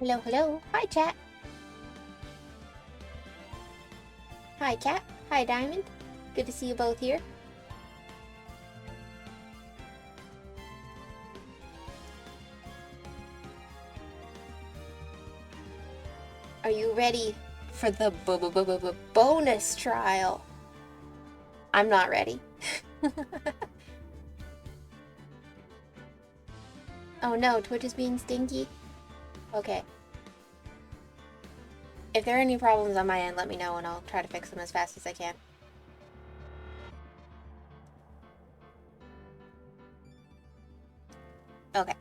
Hello, hello. Hi, chat. Hi, Cat. Hi, Diamond. Good to see you both here. Are you ready for the bonus trial? I'm not ready. Oh no, Twitch is being stinky? Okay. If there are any problems on my end, let me know and I'll try to fix them as fast as I can. Okay.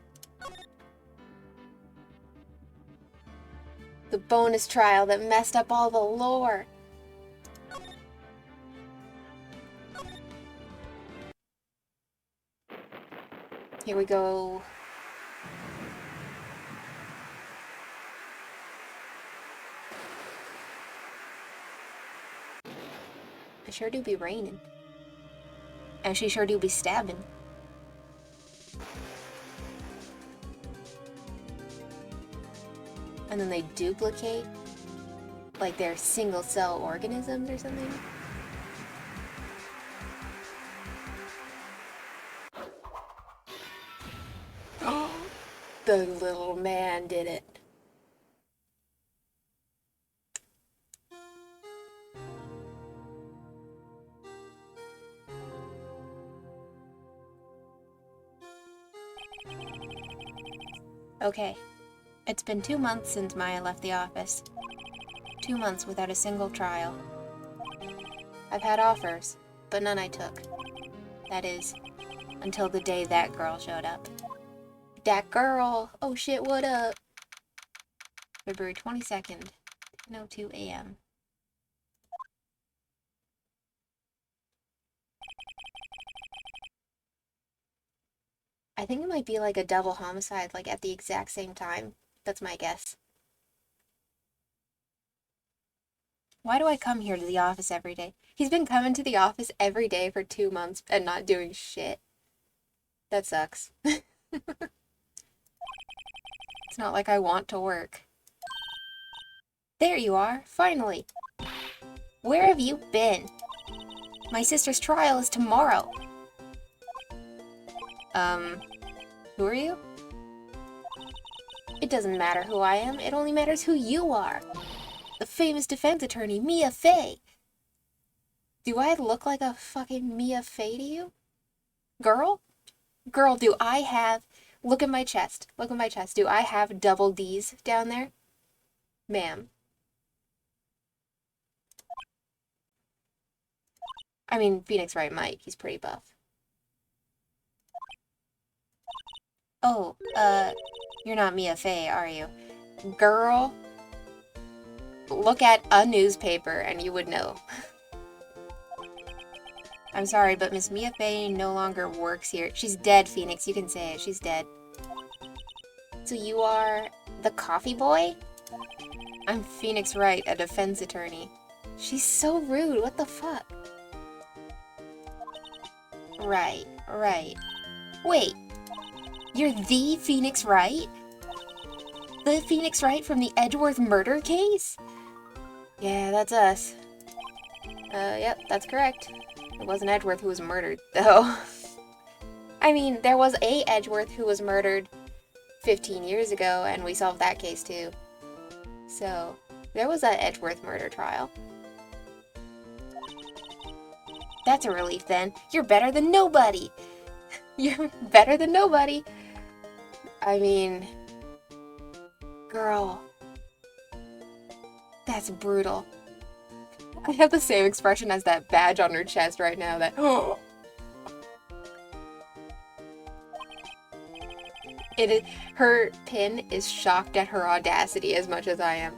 The bonus trial that messed up all the lore. Here we go. It sure do be raining. And she sure do be stabbing. And then they duplicate, like they're single cell organisms or something. The little man did it. Okay, it's been 2 months since Maya left the office. 2 months without a single trial. I've had offers, but none I took. That is, until the day that girl showed up. That girl! Oh shit, what up? February 22nd, 10:02 a.m. I think it might be like a double homicide, like at the exact same time. That's my guess. Why do I come here to the office every day? He's been coming to the office every day for 2 months and not doing shit. That sucks. It's not like I want to work. There you are, finally. Where have you been? My sister's trial is tomorrow. Who are you? It doesn't matter who I am, it only matters who you are. The famous defense attorney, Mia Fey. Do I look like a fucking Mia Fey to you? Girl? Girl, do I have... Look at my chest. Look at my chest. Do I have double D's down there? Ma'am. I mean, Phoenix Wright might. He's pretty buff. Oh, you're not Mia Fey, are you? Girl, look at a newspaper and you would know. I'm sorry, but Miss Mia Fey no longer works here. She's dead, Phoenix. You can say it. She's dead. So you are the coffee boy? I'm Phoenix Wright, a defense attorney. She's so rude. What the fuck? Right. Wait. You're the Phoenix Wright? The Phoenix Wright from the Edgeworth murder case? Yeah, that's us. Yep, that's correct. It wasn't Edgeworth who was murdered, though. I mean, there was a Edgeworth who was murdered 15 years ago, and we solved that case too. So, there was a Edgeworth murder trial. That's a relief then. You're better than nobody! You're better than nobody! I mean... Girl. That's brutal. I have the same expression as that badge on her chest right now, that oh. Her pin is shocked at her audacity as much as I am.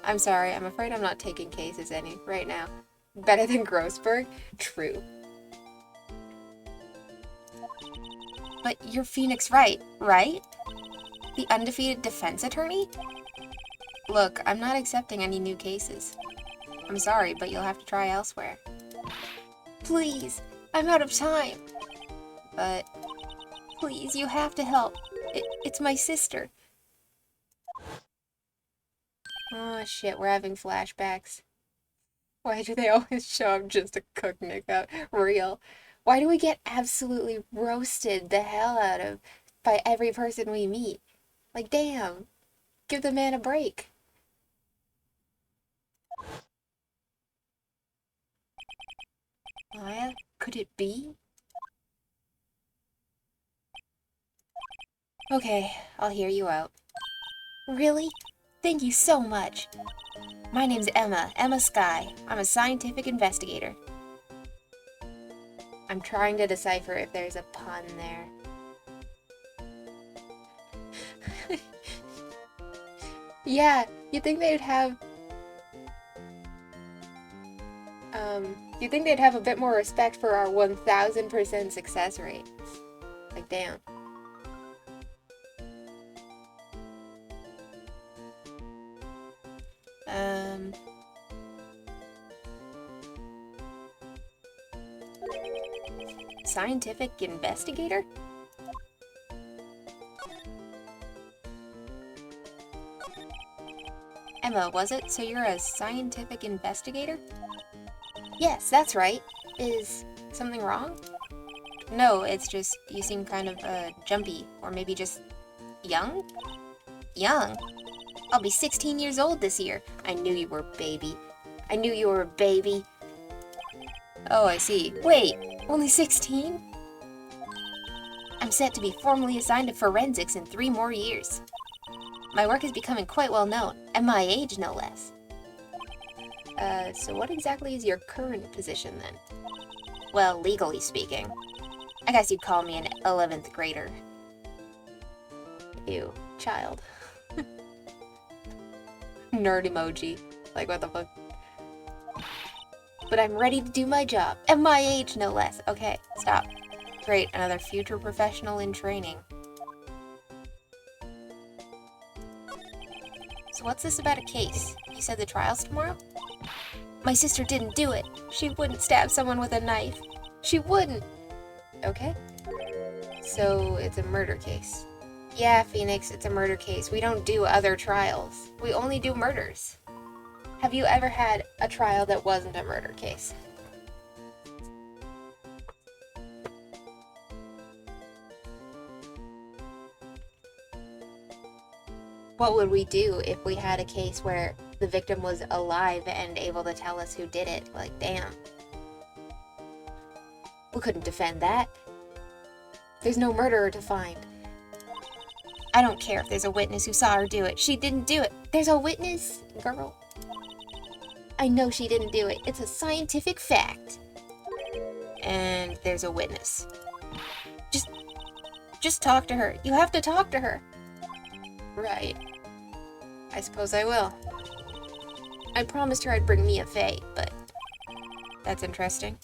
I'm sorry, I'm afraid I'm not taking cases any right now. Better than Grossberg? True. But you're Phoenix Wright, right? The undefeated defense attorney? Look, I'm not accepting any new cases. I'm sorry, but you'll have to try elsewhere. Please, I'm out of time. But, please, you have to help. It's my sister. Oh shit, we're having flashbacks. Why do they always show up just to cook Nick up? Real. Why do we get absolutely roasted the hell out of by every person we meet? Like, damn. Give the man a break. Maya, could it be? Okay, I'll hear you out. Really? Thank you so much. My name's Emma Sky. I'm a scientific investigator. I'm trying to decipher if there's a pun there. Yeah, you'd think they'd have... you'd think they'd have a bit more respect for our 1000% success rate. Like, damn. Scientific investigator? Emma, was it? So you're a scientific investigator? Yes, that's right. Is something wrong? No, it's just you seem kind of jumpy, or maybe just young? Young? I'll be 16 years old this year. I knew you were a baby. I knew you were a baby. Oh, I see. Wait, only 16? I'm set to be formally assigned to forensics in 3 more years. My work is becoming quite well known, at my age no less. So what exactly is your current position then? Well, legally speaking, I guess you'd call me an 11th grader. Ew, child. Nerd emoji. Like, what the fuck? But I'm ready to do my job, at my age no less. Okay, stop. Great, another future professional in training. So what's this about a case? You said the trial's tomorrow? My sister didn't do it. She wouldn't stab someone with a knife. She wouldn't. Okay. So it's a murder case. Yeah, Phoenix, it's a murder case. We don't do other trials. We only do murders. Have you ever had a trial that wasn't a murder case? What would we do if we had a case where the victim was alive and able to tell us who did it? Like, damn. We couldn't defend that. There's no murderer to find. I don't care if there's a witness who saw her do it. She didn't do it. There's a witness, girl. I know she didn't do it. It's a scientific fact. And there's a witness. Just talk to her. You have to talk to her. Right. I suppose I will. I promised her I'd bring Mia Fey, but... That's interesting.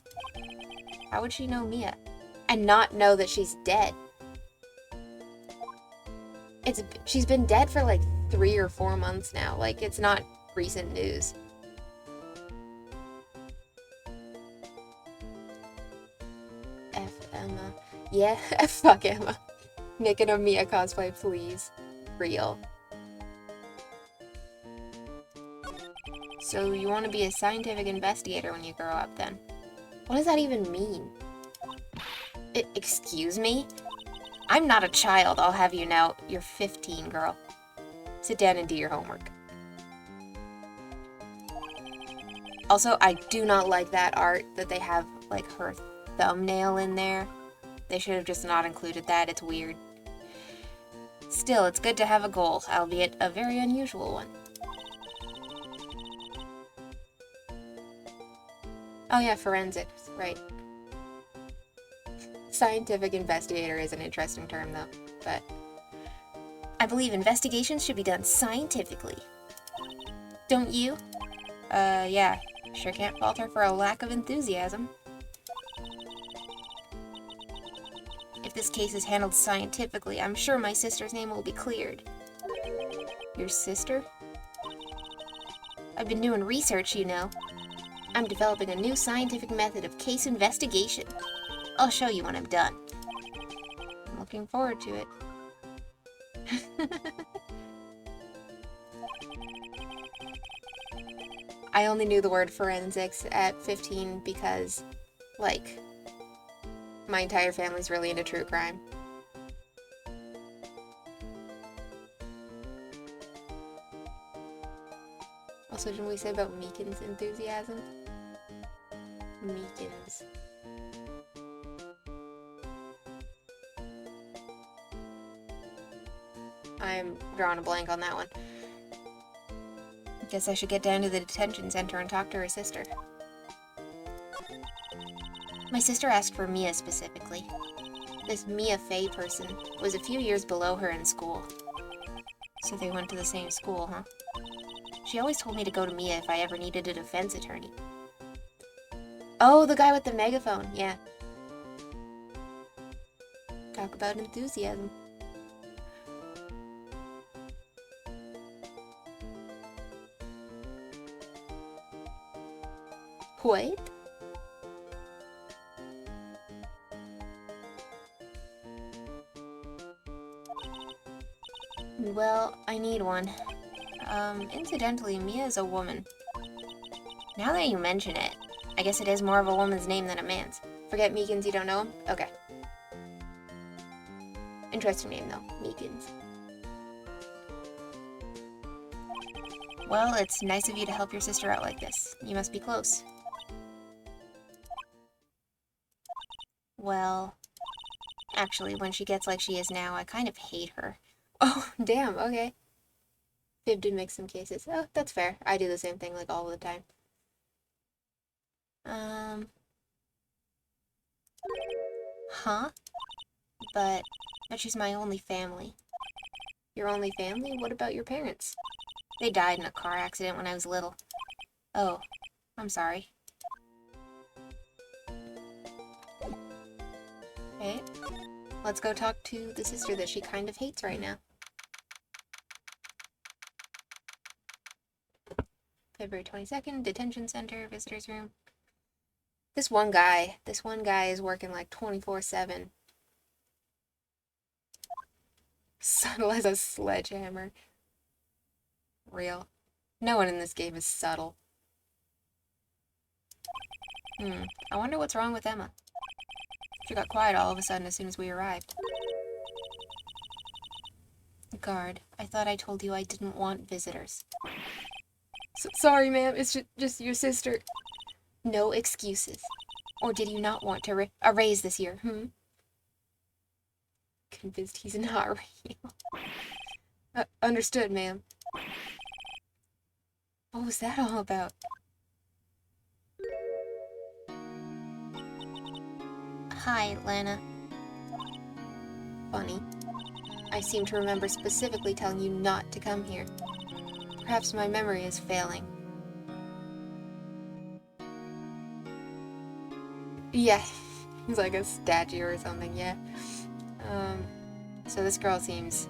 How would she know Mia? And not know that she's dead? She's been dead for like 3 or 4 months now. Like, it's not recent news. F Emma. Yeah, fuck Emma. Nick and a Mia cosplay, please. Real. So you want to be a scientific investigator when you grow up, then? What does that even mean? Excuse me? I'm not a child, I'll have you know. You're 15, girl. Sit down and do your homework. Also, I do not like that art that they have, like, her thumbnail in there. They should have just not included that. It's weird. Still, it's good to have a goal, albeit a very unusual one. Oh yeah, forensics, right. Scientific investigator is an interesting term, though, but... I believe investigations should be done scientifically. Don't you? Yeah. Sure can't fault her for a lack of enthusiasm. If this case is handled scientifically, I'm sure my sister's name will be cleared. Your sister? I've been doing research, you know. I'm developing a new scientific method of case investigation. I'll show you when I'm done. I'm looking forward to it. I only knew the word forensics at 15 because, like, my entire family's really into true crime. Also, didn't we say about Meekin's enthusiasm? Meekins. I'm drawing a blank on that one. Guess I should get down to the detention center and talk to her sister. My sister asked for Mia specifically. This Mia Fey person was a few years below her in school. So they went to the same school, huh? She always told me to go to Mia if I ever needed a defense attorney. Oh, the guy with the megaphone, yeah. Talk about enthusiasm. What? Well, I need one. Incidentally, Mia's a woman. Now that you mention it, I guess it is more of a woman's name than a man's. Forget Meekins, you don't know him? Okay. Interesting name, though. Meekins. Well, it's nice of you to help your sister out like this. You must be close. Well, actually, when she gets like she is now, I kind of hate her. Oh, damn, okay. Fibbed in some cases. Oh, that's fair. I do the same thing, like, all the time. Huh? But she's my only family. Your only family? What about your parents? They died in a car accident when I was little. Oh, I'm sorry. Okay, let's go talk to the sister that she kind of hates right now. February 22nd, detention center, visitors room. This one guy is working like 24/7. Subtle as a sledgehammer. Real. No one in this game is subtle. I wonder what's wrong with Emma. She got quiet all of a sudden as soon as we arrived. Guard, I thought I told you I didn't want visitors. Sorry, ma'am. It's just your sister. No excuses. Or did you not want to a raise this year, Convinced he's not real. Understood, ma'am. What was that all about? Hi, Lana. Funny. I seem to remember specifically telling you not to come here. Perhaps my memory is failing. Yeah, he's like a statue or something, yeah. So this girl seems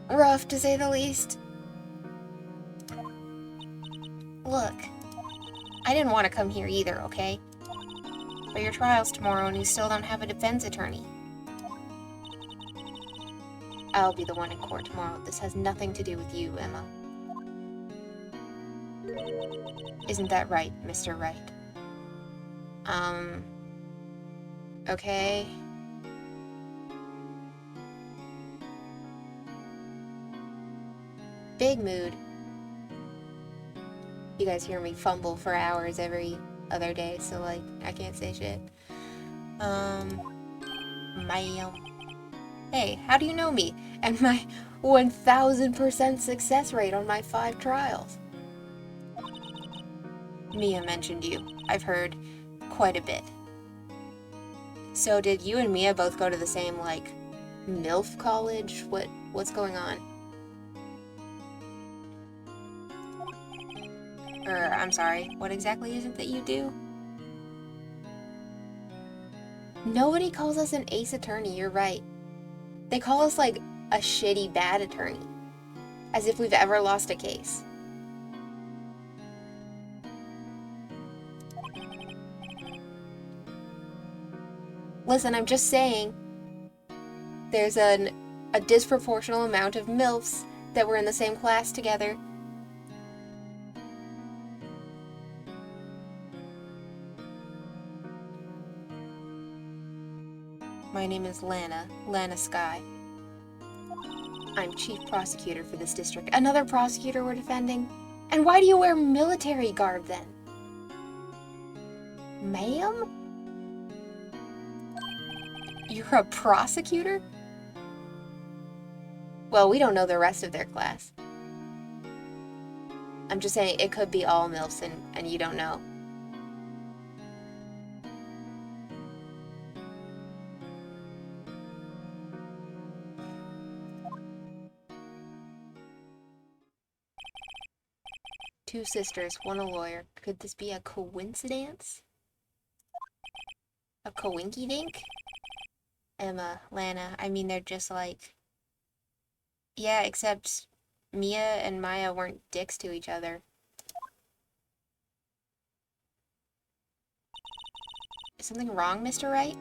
rough, to say the least. Look, I didn't want to come here either, okay? But your trial's tomorrow and you still don't have a defense attorney. I'll be the one in court tomorrow. This has nothing to do with you, Emma. Isn't that right, Mr. Wright? Okay. Big mood. You guys hear me fumble for hours every other day, so, like, I can't say shit. Hey, how do you know me? And my 1000% success rate on my 5 trials? Mia mentioned you. I've heard quite a bit. So did you and Mia both go to the same, like, MILF college? What's going on? I'm sorry, what exactly is it that you do? Nobody calls us an ace attorney, you're right. They call us, like, a shitty bad attorney. As if we've ever lost a case. Listen, I'm just saying, there's a disproportional amount of MILFs that were in the same class together. My name is Lana Sky. I'm chief prosecutor for this district. Another prosecutor we're defending? And why do you wear military garb then? Ma'am? You're a prosecutor? Well, we don't know the rest of their class. I'm just saying it could be all MILFs and you don't know. Two sisters, one a lawyer. Could this be a coincidence? A coinky-dink? Emma, Lana, I mean, they're just like... Yeah, except Mia and Maya weren't dicks to each other. Is something wrong, Mr. Wright?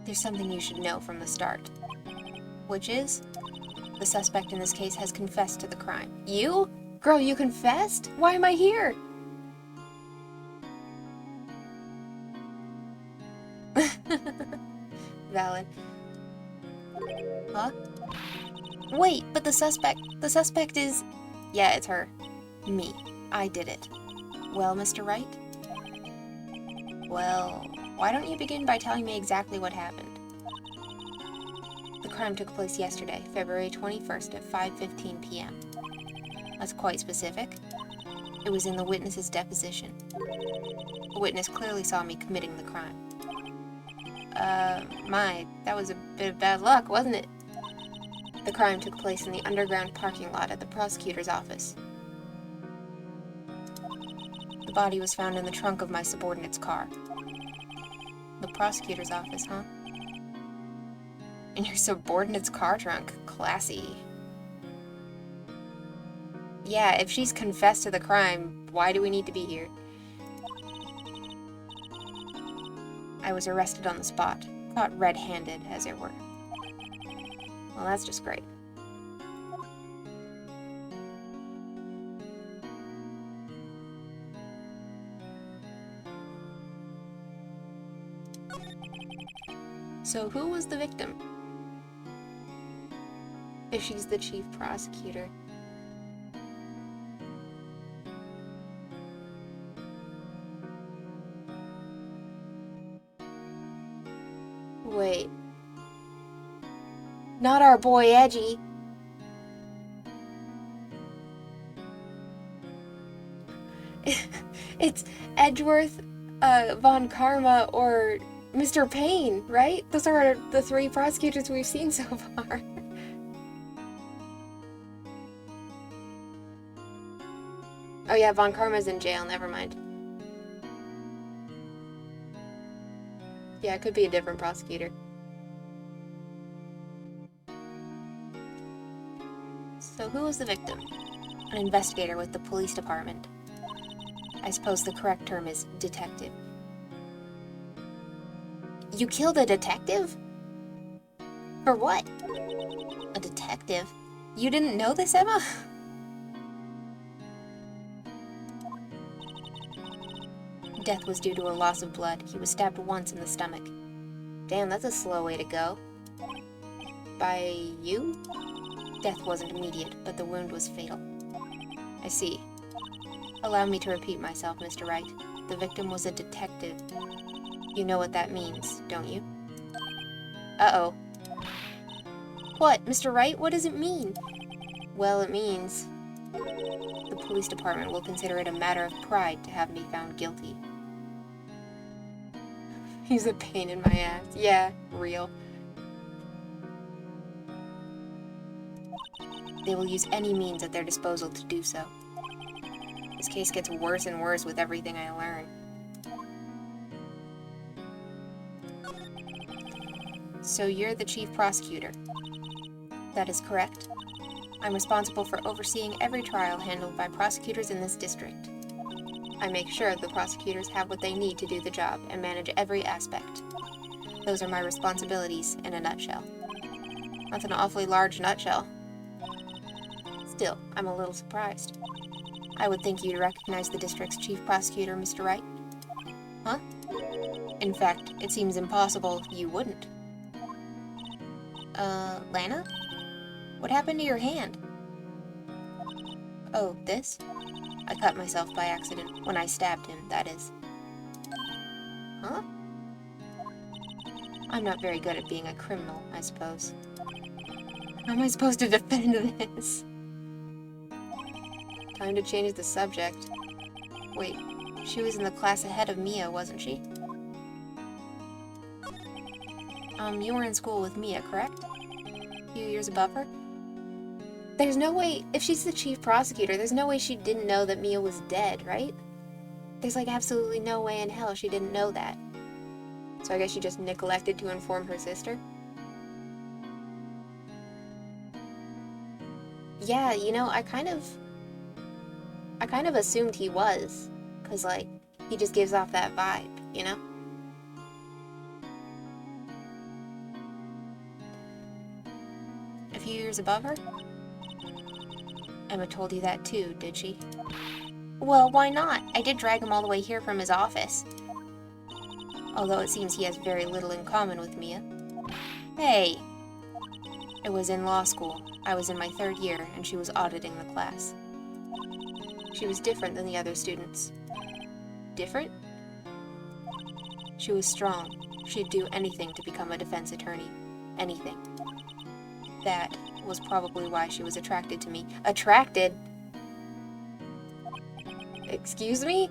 There's something you should know from the start. Which is? The suspect in this case has confessed to the crime. You? Girl, you confessed? Why am I here? Valid. Huh? Wait, but the suspect is... Yeah, it's her. Me. I did it. Well, Mr. Wright? Well, why don't you begin by telling me exactly what happened? The crime took place yesterday, February 21st at 5:15 p.m. That's quite specific. It was in the witness's deposition. The witness clearly saw me committing the crime. That was a bit of bad luck, wasn't it? The crime took place in the underground parking lot at the prosecutor's office. The body was found in the trunk of my subordinate's car. The prosecutor's office, huh? In your subordinate's car trunk. Classy. Yeah, if she's confessed to the crime, why do we need to be here? I was arrested on the spot. Caught red-handed, as it were. Well, that's just great. So who was the victim? If she's the chief prosecutor. Wait. Not our boy Edgy. It's Edgeworth, Von Karma, or Mr. Payne, right? Those are the three prosecutors we've seen so far. Oh yeah, Von Karma's in jail, never mind. Yeah, it could be a different prosecutor. So who was the victim? An investigator with the police department. I suppose the correct term is detective. You killed a detective? For what? A detective? You didn't know this, Emma? Death was due to a loss of blood. He was stabbed once in the stomach. Damn, that's a slow way to go. By you? Death wasn't immediate, but the wound was fatal. I see. Allow me to repeat myself, Mr. Wright. The victim was a detective. You know what that means, don't you? Uh-oh. What, Mr. Wright? What does it mean? Well, it means... the police department will consider it a matter of pride to have me found guilty. He's a pain in my ass. Yeah, real. They will use any means at their disposal to do so. This case gets worse and worse with everything I learn. So you're the chief prosecutor. That is correct. I'm responsible for overseeing every trial handled by prosecutors in this district. I make sure the prosecutors have what they need to do the job and manage every aspect. Those are my responsibilities in a nutshell. That's an awfully large nutshell. Still, I'm a little surprised. I would think you'd recognize the district's chief prosecutor, Mr. Wright. Huh? In fact, it seems impossible you wouldn't. Lana? What happened to your hand? Oh, this? I cut myself by accident, when I stabbed him, that is. Huh? I'm not very good at being a criminal, I suppose. How am I supposed to defend this? Time to change the subject. Wait, she was in the class ahead of Mia, wasn't she? You were in school with Mia, correct? A few years above her? There's no way, if she's the chief prosecutor, there's no way she didn't know that Mia was dead, right? There's like absolutely no way in hell she didn't know that. So I guess she just neglected to inform her sister? Yeah, you know, I kind of assumed he was. 'Cause, like, he just gives off that vibe, you know? A few years above her? Emma told you that too, did she? Well, why not? I did drag him all the way here from his office. Although it seems he has very little in common with Mia. Hey! It was in law school. I was in my 3rd year, and she was auditing the class. She was different than the other students. Different? She was strong. She'd do anything to become a defense attorney. Anything. That was probably why she was attracted to me. Attracted? Excuse me?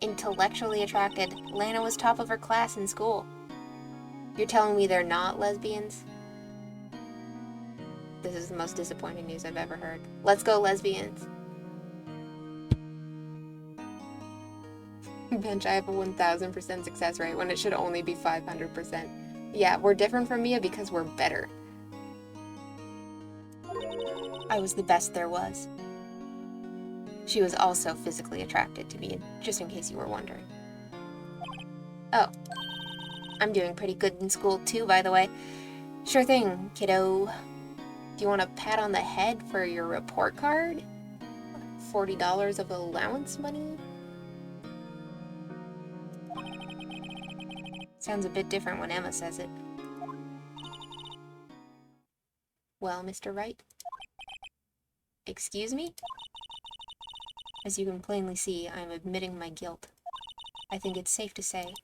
Intellectually attracted. Lana was top of her class in school. You're telling me they're not lesbians? This is the most disappointing news I've ever heard. Let's go, lesbians. Bench, I have a 1000% success rate when it should only be 500%. Yeah, we're different from Mia because we're better. I was the best there was. She was also physically attracted to me, just in case you were wondering. Oh. I'm doing pretty good in school too, by the way. Sure thing, kiddo. Do you want a pat on the head for your report card? $40 of allowance money? Sounds a bit different when Emma says it. Well, Mr. Wright? Excuse me? As you can plainly see, I am admitting my guilt. I think it's safe to say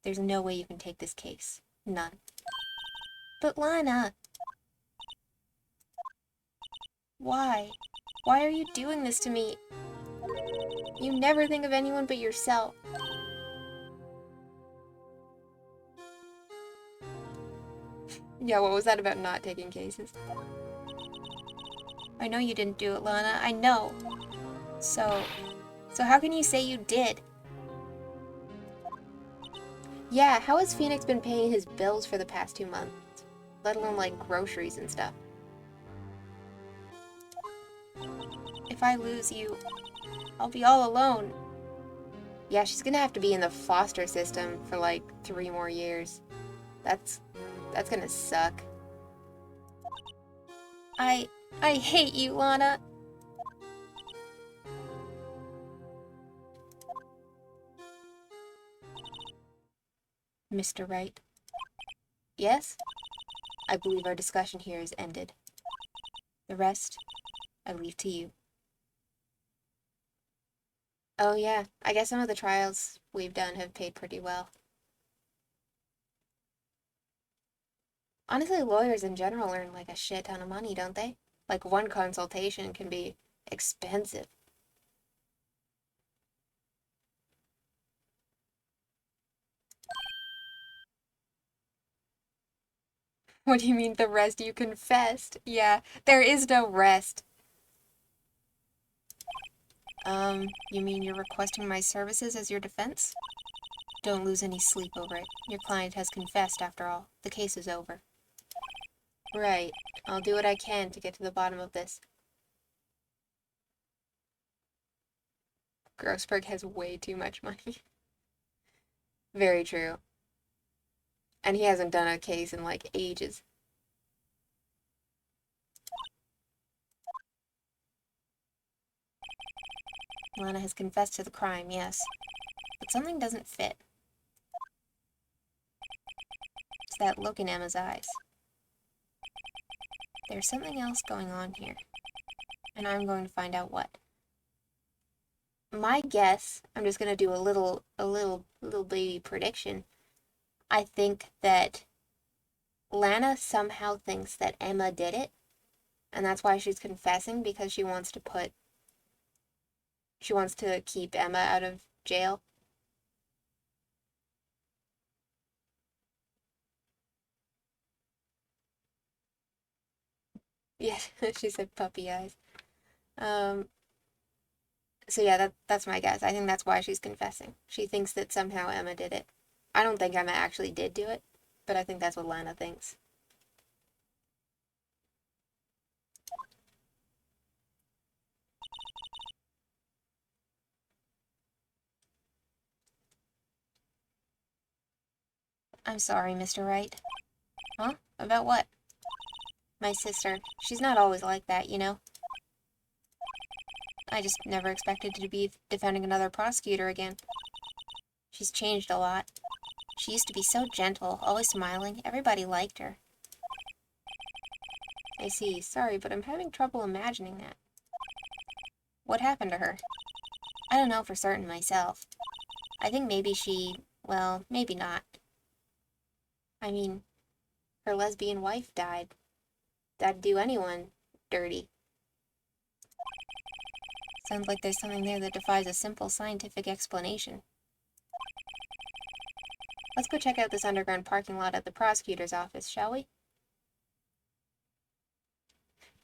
there's no way you can take this case. None. But Lana! Why? Why are you doing this to me? You never think of anyone but yourself. Yeah, what was that about not taking cases? I know you didn't do it, Lana. I know. So how can you say you did? Yeah, how has Phoenix been paying his bills for the past 2 months? Let alone, like, groceries and stuff. If I lose you, I'll be all alone. Yeah, she's gonna have to be in the foster system for, like, 3 more years. That's gonna suck. I hate you, Lana. Mr. Wright? Yes? I believe our discussion here is ended. The rest, I leave to you. Oh yeah, I guess some of the trials we've done have paid pretty well. Honestly, lawyers in general earn like a shit ton of money, don't they? Like, one consultation can be expensive. What do you mean, the rest? You confessed? Yeah, there is no rest. You mean you're requesting my services as your defense? Don't lose any sleep over it. Your client has confessed, after all. The case is over. Right. I'll do what I can to get to the bottom of this. Grossberg has way too much money. Very true. And he hasn't done a case in, like, ages. Lana has confessed to the crime, yes. But something doesn't fit. It's that look in Emma's eyes. There's something else going on here. And I'm going to find out what. My guess, I'm just gonna do a little baby prediction. I think that Lana somehow thinks that Emma did it, and that's why she's confessing, because she wants to keep Emma out of jail. Yeah, she said puppy eyes. So yeah, that's my guess. I think that's why she's confessing. She thinks that somehow Emma did it. I don't think Emma actually did do it, but I think that's what Lana thinks. I'm sorry, Mr. Wright. Huh? About what? My sister. She's not always like that, you know? I just never expected to be defending another prosecutor again. She's changed a lot. She used to be so gentle, always smiling. Everybody liked her. I see. Sorry, but I'm having trouble imagining that. What happened to her? I don't know for certain myself. I think maybe well, maybe not. I mean, her lesbian wife died. That'd do anyone dirty. Sounds like there's something there that defies a simple scientific explanation. Let's go check out this underground parking lot at the prosecutor's office, shall we?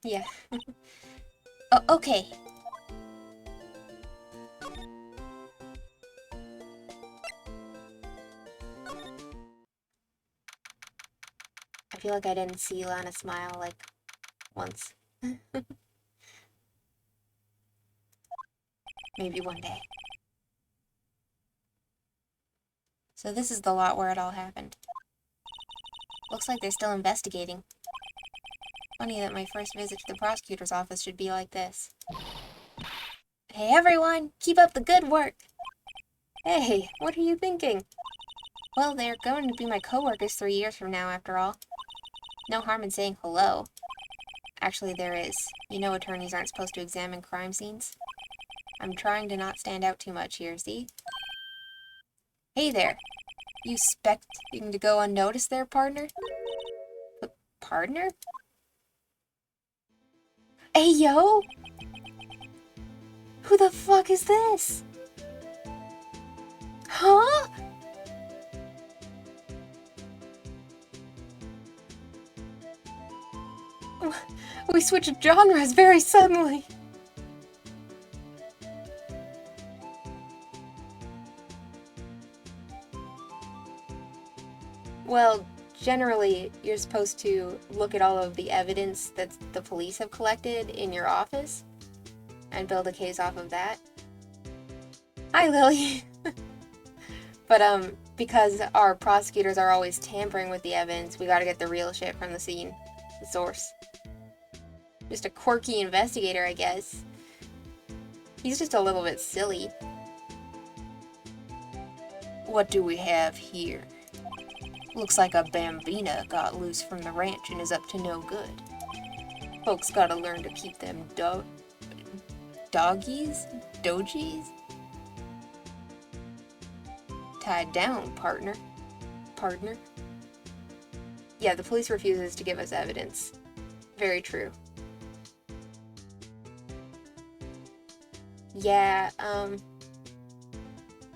Yeah. Oh, okay. I feel like I didn't see Lana smile, like, once. Maybe one day. So this is the lot where it all happened. Looks like they're still investigating. Funny that my first visit to the prosecutor's office should be like this. Hey everyone, keep up the good work! Hey, what are you thinking? Well, they're going to be my coworkers 3 years from now, after all. No harm in saying hello. Actually, there is. You know attorneys aren't supposed to examine crime scenes. I'm trying to not stand out too much here, see? Hey there! You expecting to go unnoticed there, partner? Partner? Hey, yo! Who the fuck is this? Huh? We switched genres very suddenly. Well, generally, you're supposed to look at all of the evidence that the police have collected in your office and build a case off of that. Hi, Lily. But, because our prosecutors are always tampering with the evidence, we gotta get the real shit from the scene. The source. Just a quirky investigator, I guess. He's just a little bit silly. What do we have here? Looks like a bambina got loose from the ranch and is up to no good. Folks gotta learn to keep them doggies? Dogies? Tied down, partner. Partner? Yeah, the police refuses to give us evidence. Very true. Yeah,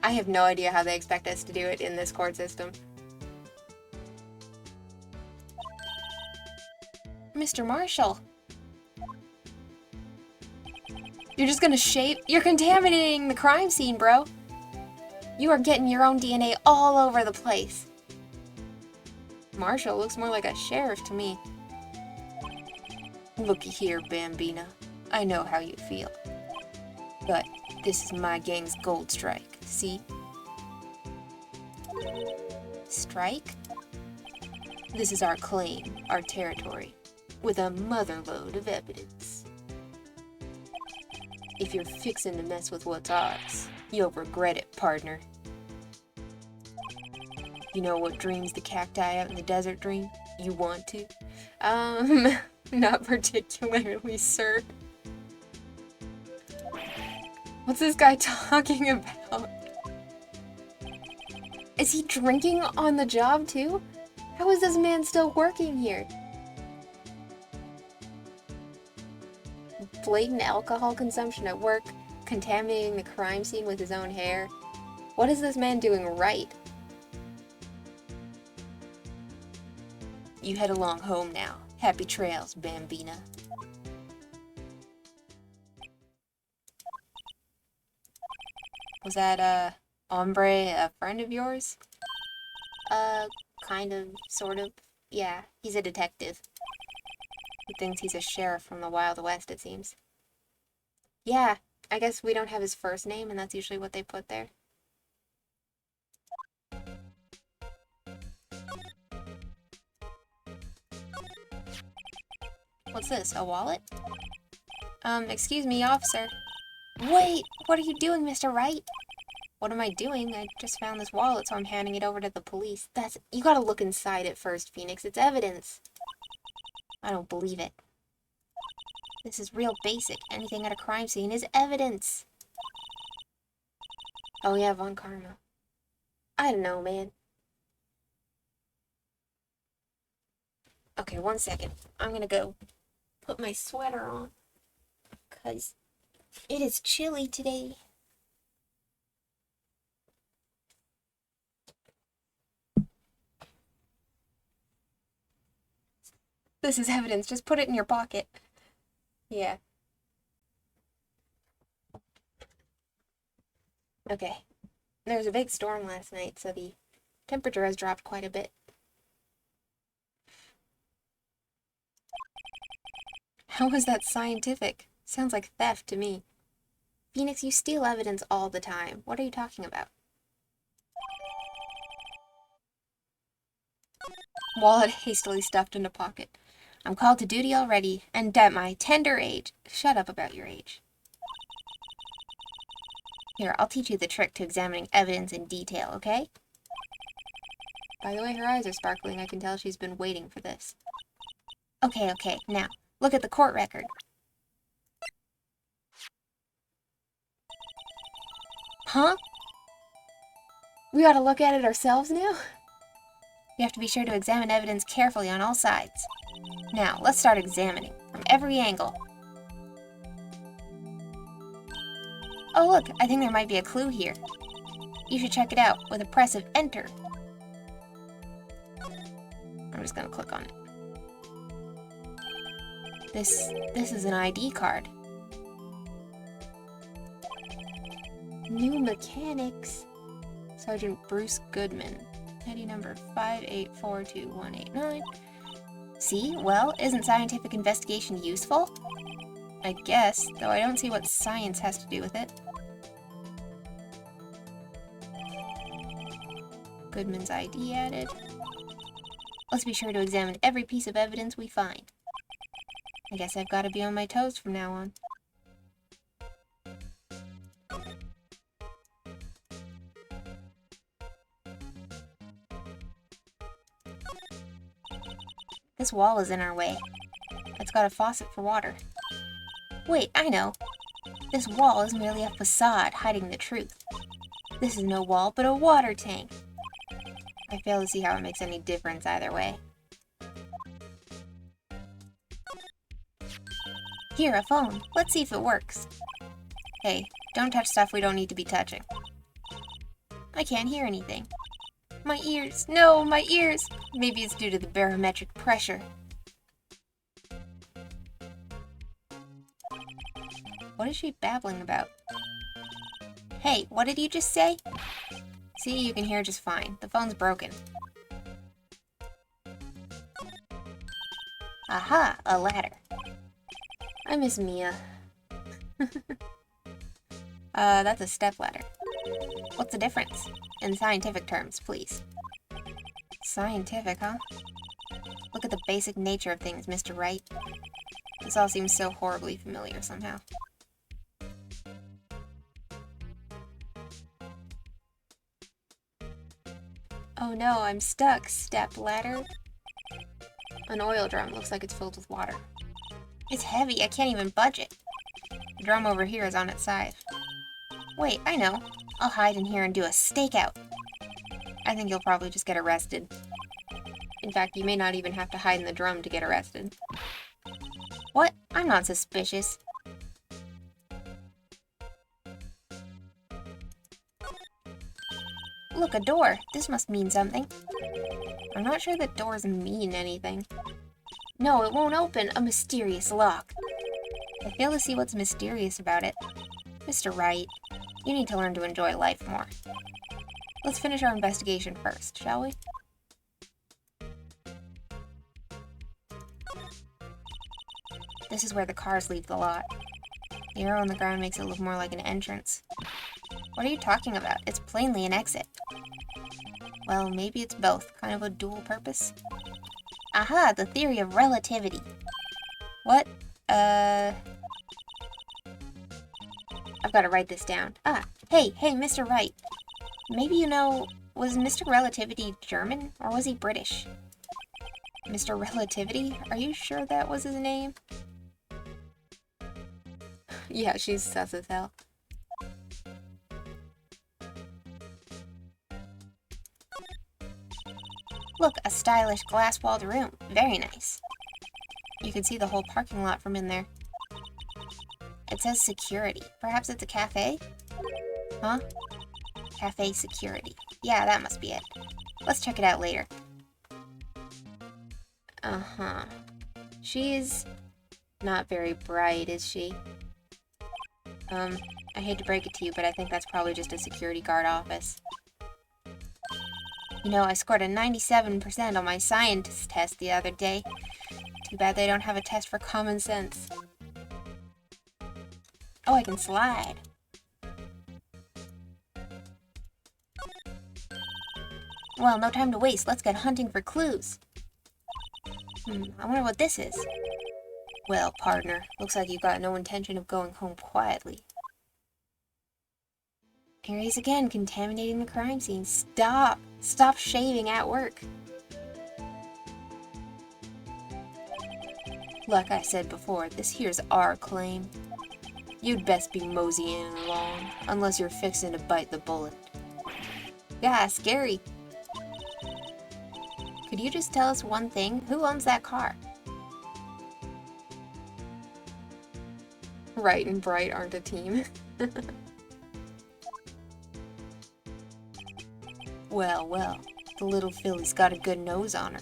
I have no idea how they expect us to do it in this court system. Mr. Marshall. You're just gonna You're contaminating the crime scene, bro. You are getting your own DNA all over the place. Marshall looks more like a sheriff to me. Looky here, Bambina. I know how you feel. But this is my gang's gold strike, see? strike? This is our claim, our territory, with a motherload of evidence. If you're fixing to mess with what's ours, you'll regret it, partner. You know what dreams the cacti out in the desert dream? You want to? Not particularly, sir. What's this guy talking about? Is he drinking on the job too? How is this man still working here? Blatant alcohol consumption at work, contaminating the crime scene with his own hair. What is this man doing right? You head along home now. Happy trails, Bambina. Was that, hombre a friend of yours? Kind of, sort of. Yeah, he's a detective. He thinks he's a sheriff from the Wild West, it seems. Yeah, I guess we don't have his first name, and that's usually what they put there. What's this, a wallet? Excuse me, officer. Wait, what are you doing, Mr. Wright? What am I doing? I just found this wallet, so I'm handing it over to the police. You gotta look inside it first, Phoenix. It's evidence. I don't believe it. This is real basic. Anything at a crime scene is evidence. Oh yeah, Von Karma. I don't know, man. Okay, 1 second. I'm gonna go put my sweater on, 'cause it is chilly today. This is evidence. Just put it in your pocket. Yeah. Okay. There was a big storm last night, so the temperature has dropped quite a bit. How is that scientific? Sounds like theft to me. Phoenix, you steal evidence all the time. What are you talking about? Wallet hastily stuffed into pocket. I'm called to duty already, and at my tender age. Shut up about your age. Here, I'll teach you the trick to examining evidence in detail, okay? By the way, her eyes are sparkling. I can tell she's been waiting for this. Okay, now, look at the court record. Huh? We ought to look at it ourselves now? You have to be sure to examine evidence carefully on all sides. Now, let's start examining, from every angle. Oh look, I think there might be a clue here. You should check it out with a press of enter. I'm just gonna click on it. This is an ID card. New mechanics. Sergeant Bruce Goodman. ID number 5842189. See? Well, isn't scientific investigation useful? I guess, though I don't see what science has to do with it. Goodman's ID added. Let's be sure to examine every piece of evidence we find. I guess I've got to be on my toes from now on. This wall is in our way. It's got a faucet for water. Wait, I know. This wall is merely a facade hiding the truth. This is no wall, but a water tank. I fail to see how it makes any difference either way. Here, a phone. Let's see if it works. Hey, don't touch stuff we don't need to be touching. I can't hear anything. My ears. No, my ears! Maybe it's due to the barometric pressure. What is she babbling about? Hey, what did you just say? See, you can hear just fine. The phone's broken. Aha, a ladder. I miss Mia. That's a stepladder. What's the difference? In scientific terms, please. scientific, huh? Look at the basic nature of things, Mr. Wright. This all seems so horribly familiar somehow. Oh no, I'm stuck. Step ladder. An oil drum. Looks like it's filled with water. It's heavy. I can't even budge it. The drum over here is on its side. Wait, I know. I'll hide in here and do a stakeout. I think you'll probably just get arrested. In fact, you may not even have to hide in the drum to get arrested. What? I'm not suspicious. Look, a door. This must mean something. I'm not sure that doors mean anything. No, it won't open. A mysterious lock. I fail to see what's mysterious about it. Mr. Wright, you need to learn to enjoy life more. Let's finish our investigation first, shall we? This is where the cars leave the lot. The arrow on the ground makes it look more like an entrance. What are you talking about? It's plainly an exit. Well, maybe it's both. Kind of a dual purpose. Aha! The theory of relativity. What? I've got to write this down. Ah, hey, Mr. Wright. Maybe you know, was Mr. Relativity German, or was he British? Mr. Relativity? Are you sure that was his name? Yeah, she's sus as hell. Look, a stylish glass-walled room. Very nice. You can see the whole parking lot from in there. It says security. Perhaps it's a cafe? Huh? Cafe security. Yeah, that must be it. Let's check it out later. Uh-huh. She's not very bright, is she? I hate to break it to you, but I think that's probably just a security guard office. You know, I scored a 97% on my science test the other day. Too bad they don't have a test for common sense. Oh, I can slide. Well, no time to waste. Let's get hunting for clues. I wonder what this is. Well, partner, looks like you've got no intention of going home quietly. Here he is again, contaminating the crime scene. Stop! Stop shaving at work. Like I said before, this here's our claim. You'd best be moseying along, unless you're fixing to bite the bullet. Yeah, scary. Could you just tell us one thing? Who owns that car? Wright and Bright aren't a team. Well, the little filly's got a good nose on her.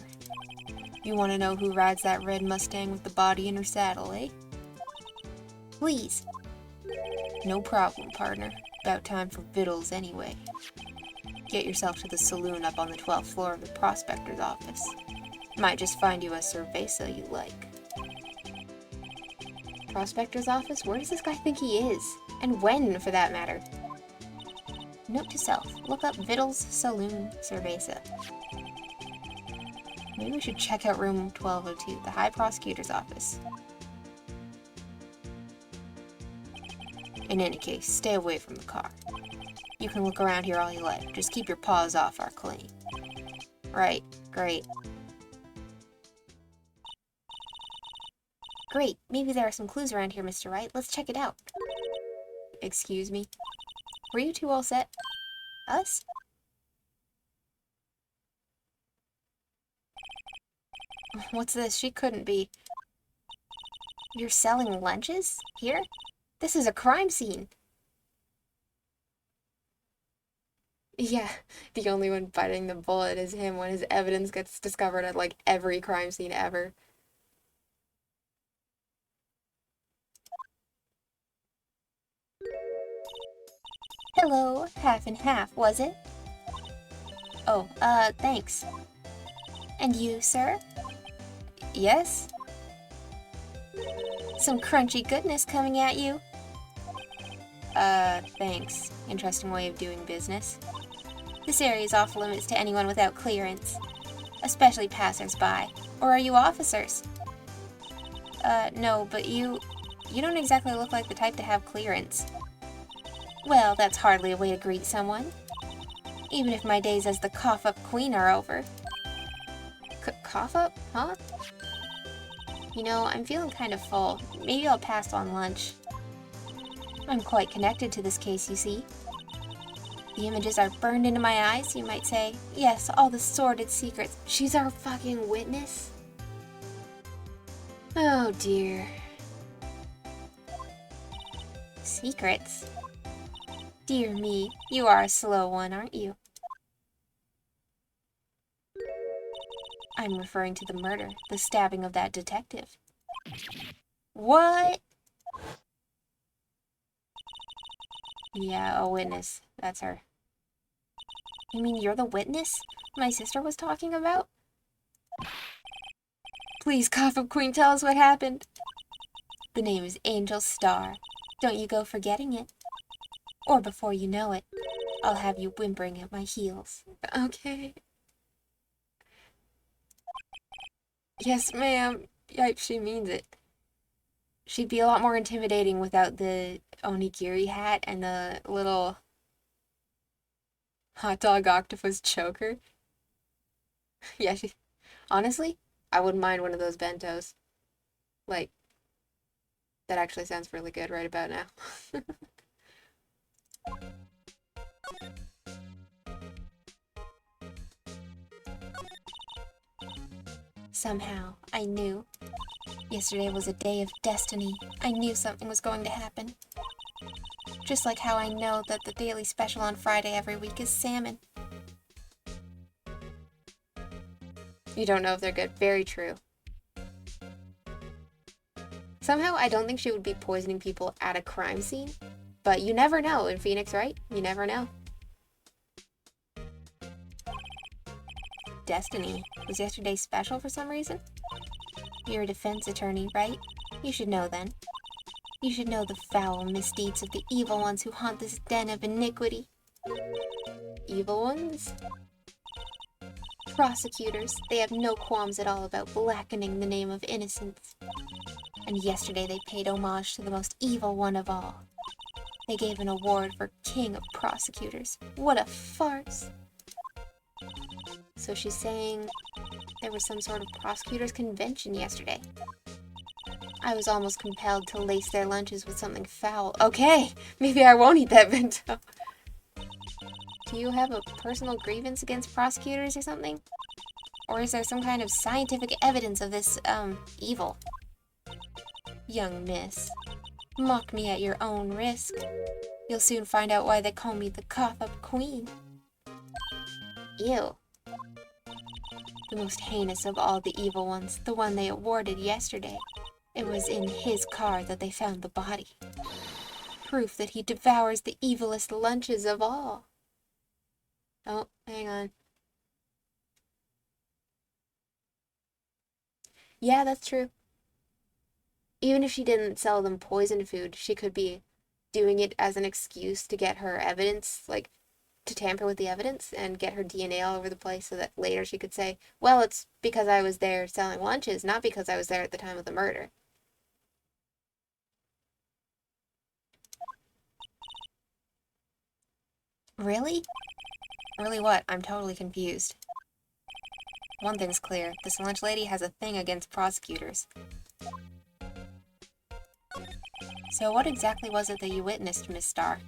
You want to know who rides that red Mustang with the body in her saddle, eh? Please. No problem, partner. About time for victuals anyway. Get yourself to the saloon up on the 12th floor of the prospector's office. Might just find you a cerveza you like. Prospector's office? Where does this guy think he is? And when, for that matter? Note to self, look up Vittles Saloon Cerveza. Maybe we should check out room 1202, the High Prosecutor's office. In any case, stay away from the car. You can look around here all you like, just keep your paws off our claim. Right, great. Great, maybe there are some clues around here, Mr. Wright. Let's check it out. Excuse me? Were you two all set? Us? What's this? She couldn't be. You're selling lunches? Here? This is a crime scene. Yeah, the only one biting the bullet is him when his evidence gets discovered at, like, every crime scene ever. Hello, half and half, was it? Oh, thanks. And you, sir? Yes? Some crunchy goodness coming at you. Thanks. Interesting way of doing business. This area is off limits to anyone without clearance. especially passers-by. Or are you officers? No, but you don't exactly look like the type to have clearance. Well, that's hardly a way to greet someone. Even if my days as the cough-up queen are over. Cough-up? Huh? You know, I'm feeling kind of full. Maybe I'll pass on lunch. I'm quite connected to this case, you see. The images are burned into my eyes, you might say. Yes, all the sordid secrets. She's our fucking witness? Oh dear. Secrets? Dear me, you are a slow one, aren't you? I'm referring to the murder, the stabbing of that detective. What? Yeah, a witness. That's her. You mean you're the witness my sister was talking about? Please, Cough-Up Queen, tell us what happened. The name is Angel Star. Don't you go forgetting it. Or before you know it, I'll have you whimpering at my heels. Okay. Yes, ma'am. Yipes, she means it. She'd be a lot more intimidating without the onigiri hat and the little hot dog octopus choker. Yeah, honestly, I wouldn't mind one of those bentos. Like, that actually sounds really good right about now. Somehow, I knew. Yesterday was a day of destiny. I knew something was going to happen. Just like how I know that the daily special on Friday every week is salmon. You don't know if they're good. Very true. Somehow, I don't think she would be poisoning people at a crime scene. But you never know in Phoenix, right? You never know. Destiny. Was yesterday special for some reason? You're a defense attorney, right? You should know then. You should know the foul misdeeds of the evil ones who haunt this den of iniquity. Evil ones? Prosecutors. They have no qualms at all about blackening the name of innocence. And yesterday they paid homage to the most evil one of all. They gave an award for King of Prosecutors. What a farce! So she's saying there was some sort of prosecutors' convention yesterday. I was almost compelled to lace their lunches with something foul. Okay, maybe I won't eat that bento. Do you have a personal grievance against prosecutors or something? Or is there some kind of scientific evidence of this, evil? Young miss, mock me at your own risk. You'll soon find out why they call me the Cough-Up Queen. Ew. The most heinous of all the evil ones, the one they awarded yesterday. It was in his car that they found the body. Proof that he devours the evilest lunches of all. Oh, hang on. Yeah, that's true. Even if she didn't sell them poisoned food, she could be doing it as an excuse to get her evidence, like, to tamper with the evidence and get her DNA all over the place so that later she could say, well, it's because I was there selling lunches, not because I was there at the time of the murder. Really? Really what? I'm totally confused. One thing's clear. This lunch lady has a thing against prosecutors. So what exactly was it that you witnessed, Miss Starr?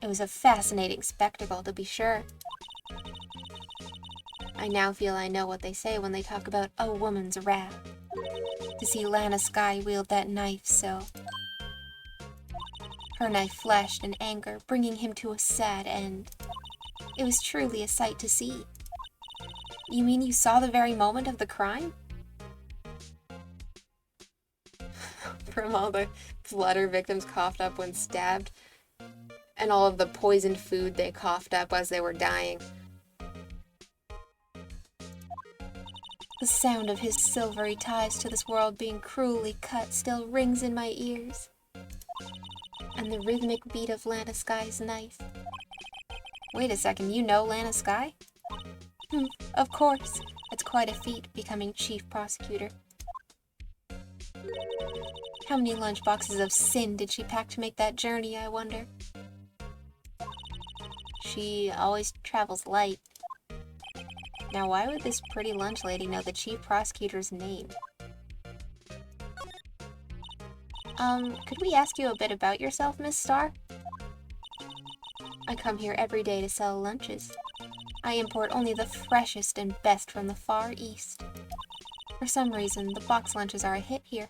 It was a fascinating spectacle, to be sure. I now feel I know what they say when they talk about a woman's wrath. To see Lana Skye wield that knife so. Her knife flashed in anger, bringing him to a sad end. It was truly a sight to see. You mean you saw the very moment of the crime? From all the blood her victims coughed up when stabbed, and all of the poisoned food they coughed up as they were dying. The sound of his silvery ties to this world being cruelly cut still rings in my ears. And the rhythmic beat of Lana Skye's knife. Wait a second, you know Lana Skye? Of course. It's quite a feat becoming chief prosecutor. How many lunchboxes of sin did she pack to make that journey, I wonder? She always travels light. Now, why would this pretty lunch lady know the chief prosecutor's name? Could we ask you a bit about yourself, Miss Starr? I come here every day to sell lunches. I import only the freshest and best from the Far East. For some reason, the box lunches are a hit here.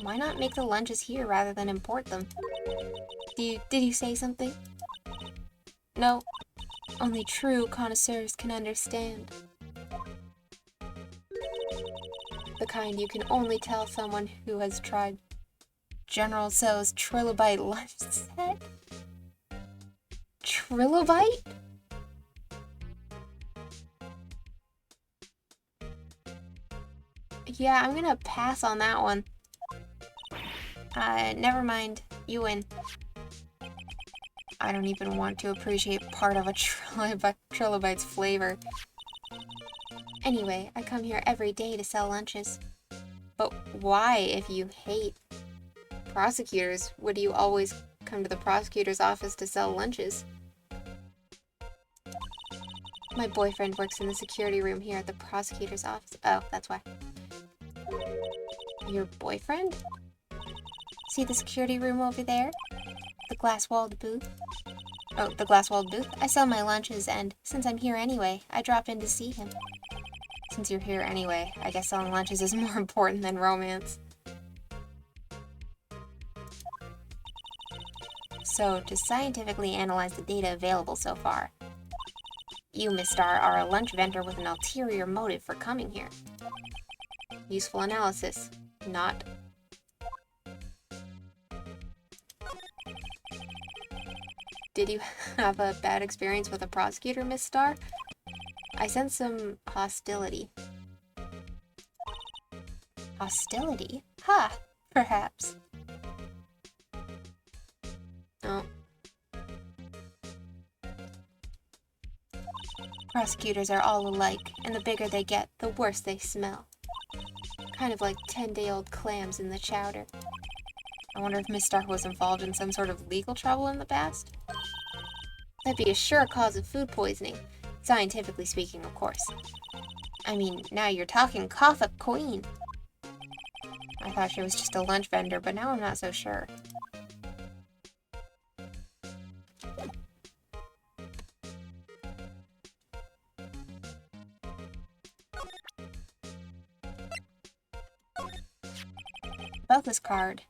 Why not make the lunches here rather than import them? Did you say something? No. Only true connoisseurs can understand. The kind you can only tell someone who has tried General Tso's Trilobite lunch set? Trilobite? Yeah, I'm gonna pass on that one. Never mind. You win. I don't even want to appreciate part of a Trilobite's flavor. Anyway, I come here every day to sell lunches. But why, if you hate prosecutors, would you always come to the prosecutor's office to sell lunches? My boyfriend works in the security room here at the prosecutor's office. Oh, that's why. Your boyfriend? See the security room over there? The glass-walled booth? Oh, the glass-walled booth? I sell my lunches, and since I'm here anyway, I drop in to see him. Since you're here anyway, I guess selling lunches is more important than romance. So, to scientifically analyze the data available so far, you, Miss Starr, are a lunch vendor with an ulterior motive for coming here. Useful analysis. Not. Did you have a bad experience with a prosecutor, Miss Starr? I sense some hostility. Hostility? Ha! Perhaps. Oh. Prosecutors are all alike, and the bigger they get, the worse they smell. Kind of like 10-day-old clams in the chowder. I wonder if Miss Starr was involved in some sort of legal trouble in the past? That'd be a sure cause of food poisoning. Scientifically speaking, of course. I mean, now you're talking cough up queen. I thought she was just a lunch vendor, but now I'm not so sure. About this card.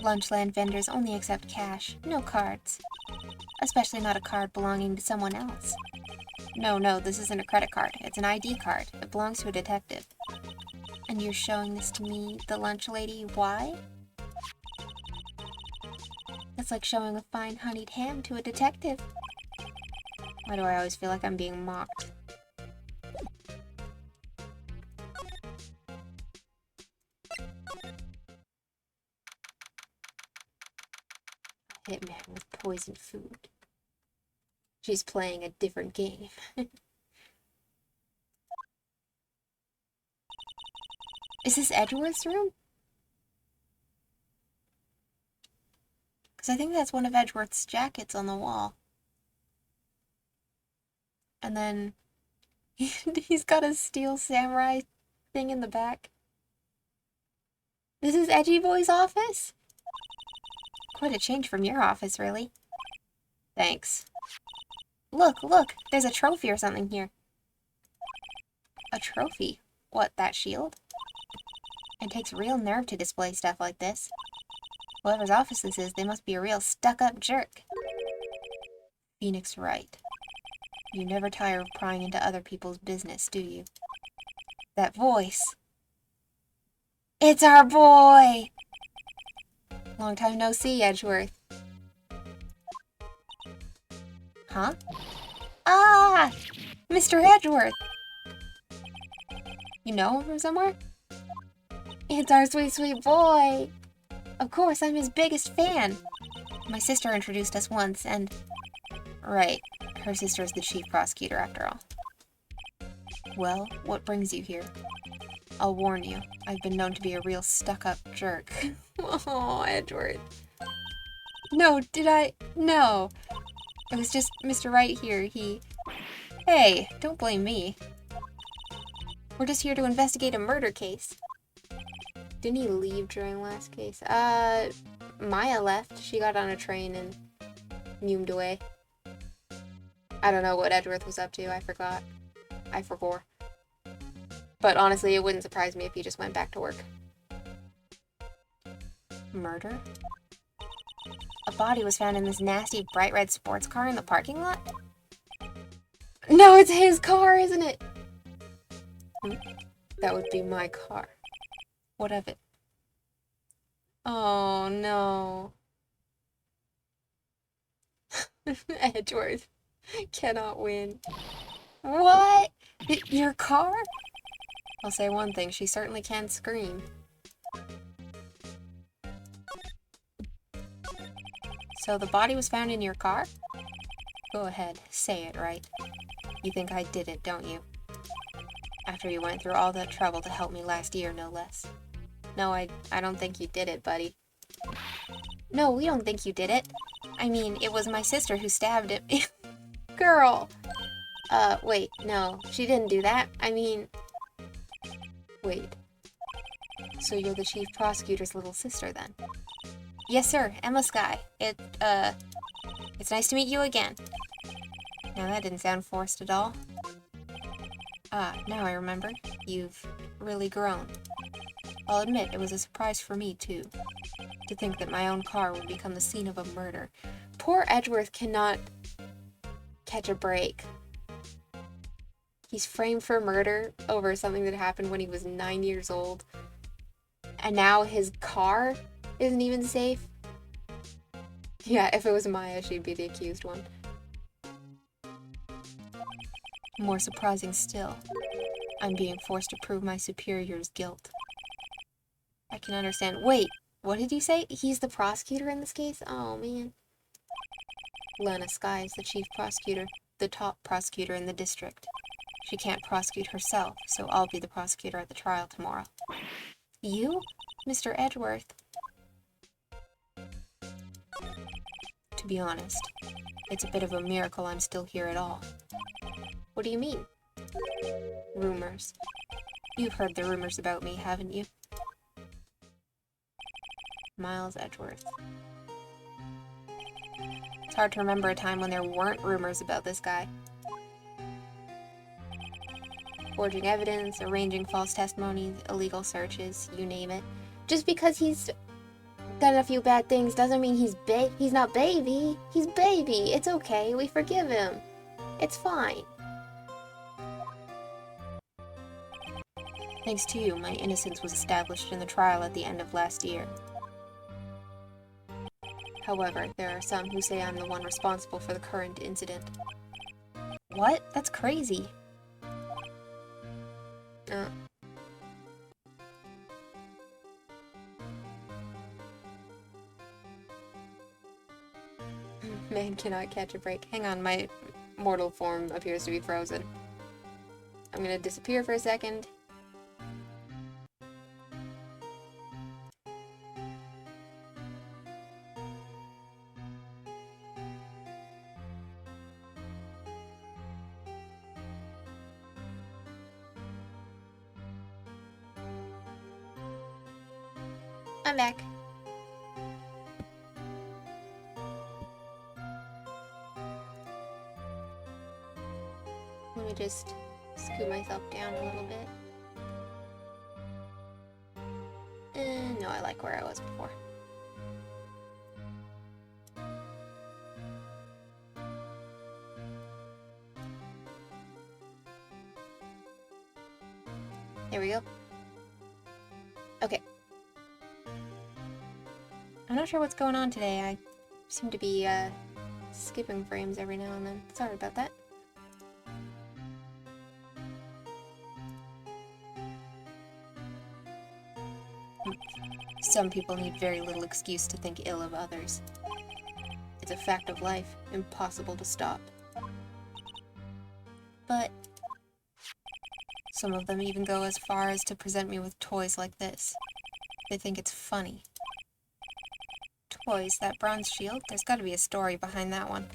Lunchland vendors only accept cash, no cards. Especially not a card belonging to someone else. No, this isn't a credit card. It's an ID card. It belongs to a detective. And you're showing this to me, the lunch lady, why? That's like showing a fine honeyed ham to a detective. Why do I always feel like I'm being mocked? Hitman with poisoned food. She's playing a different game. Is this Edgeworth's room? Because I think that's one of Edgeworth's jackets on the wall. And then he's got a steel samurai thing in the back. This is Edgy Boy's office? Quite a change from your office, really. Thanks. Look, there's a trophy or something here. A trophy? What, that shield? It takes real nerve to display stuff like this. Whoever's office this is, they must be a real stuck-up jerk. Phoenix Wright. You never tire of prying into other people's business, do you? That voice. It's our boy! Long time no see, Edgeworth. Huh? Ah! Mr. Edgeworth! You know him from somewhere? It's our sweet boy! Of course, I'm his biggest fan! My sister introduced us once, and... Right. Her sister is the chief prosecutor, after all. Well, what brings you here? I'll warn you, I've been known to be a real stuck-up jerk. Oh, Edward. No, did I? No. It was just Mr. Wright here, Hey, don't blame me. We're just here to investigate a murder case. Didn't he leave during last case? Maya left. She got on a train and mewed away. I don't know what Edgeworth was up to. I forgot. But honestly, it wouldn't surprise me if he just went back to work. Murder? A body was found in this nasty bright red sports car in the parking lot? No, it's his car, isn't it? That would be my car. What of it? Oh, no. Edgeworth cannot win. What? Your car? I'll say one thing, she certainly can scream. So the body was found in your car? Go ahead, say it, Wright. You think I did it, don't you? After you went through all that trouble to help me last year, no less. No, I don't think you did it, buddy. No, we don't think you did it. I mean, it was my sister who stabbed him. Girl! Wait, no, she didn't do that. I mean... Wait. So you're the chief prosecutor's little sister, then? Yes, sir, Emma Skye. It's nice to meet you again. Now that didn't sound forced at all. Ah, now I remember. You've really grown. I'll admit, it was a surprise for me, too. To think that my own car would become the scene of a murder. Poor Edgeworth cannot catch a break. He's framed for murder over something that happened when he was 9 years old. And now his car isn't even safe. Yeah, if it was Maya, she'd be the accused one. More surprising still, I'm being forced to prove my superior's guilt. I can understand. Wait, what did you say? He's the prosecutor in this case? Oh, man. Lana Skye is the chief prosecutor, the top prosecutor in the district. She can't prosecute herself, so I'll be the prosecutor at the trial tomorrow. You? Mr. Edgeworth? To be honest, it's a bit of a miracle I'm still here at all. What do you mean? Rumors. You've heard the rumors about me, haven't you? Miles Edgeworth. It's hard to remember a time when there weren't rumors about this guy. Forging evidence, arranging false testimonies, illegal searches, you name it. Just because he's done a few bad things doesn't mean he's not baby. He's baby. It's okay. We forgive him. It's fine. Thanks to you, my innocence was established in the trial at the end of last year. However, there are some who say I'm the one responsible for the current incident. What? That's crazy. Man cannot catch a break. Hang on, my mortal form appears to be frozen. I'm gonna disappear for a second. I'm back. Let me just scoot myself down a little bit. No, I like where I was before. There we go. Okay. I'm not sure what's going on today. I seem to be skipping frames every now and then. Sorry about that. Some people need very little excuse to think ill of others. It's a fact of life, impossible to stop. But some of them even go as far as to present me with toys like this. They think it's funny. Toys, that bronze shield? There's gotta be a story behind that one.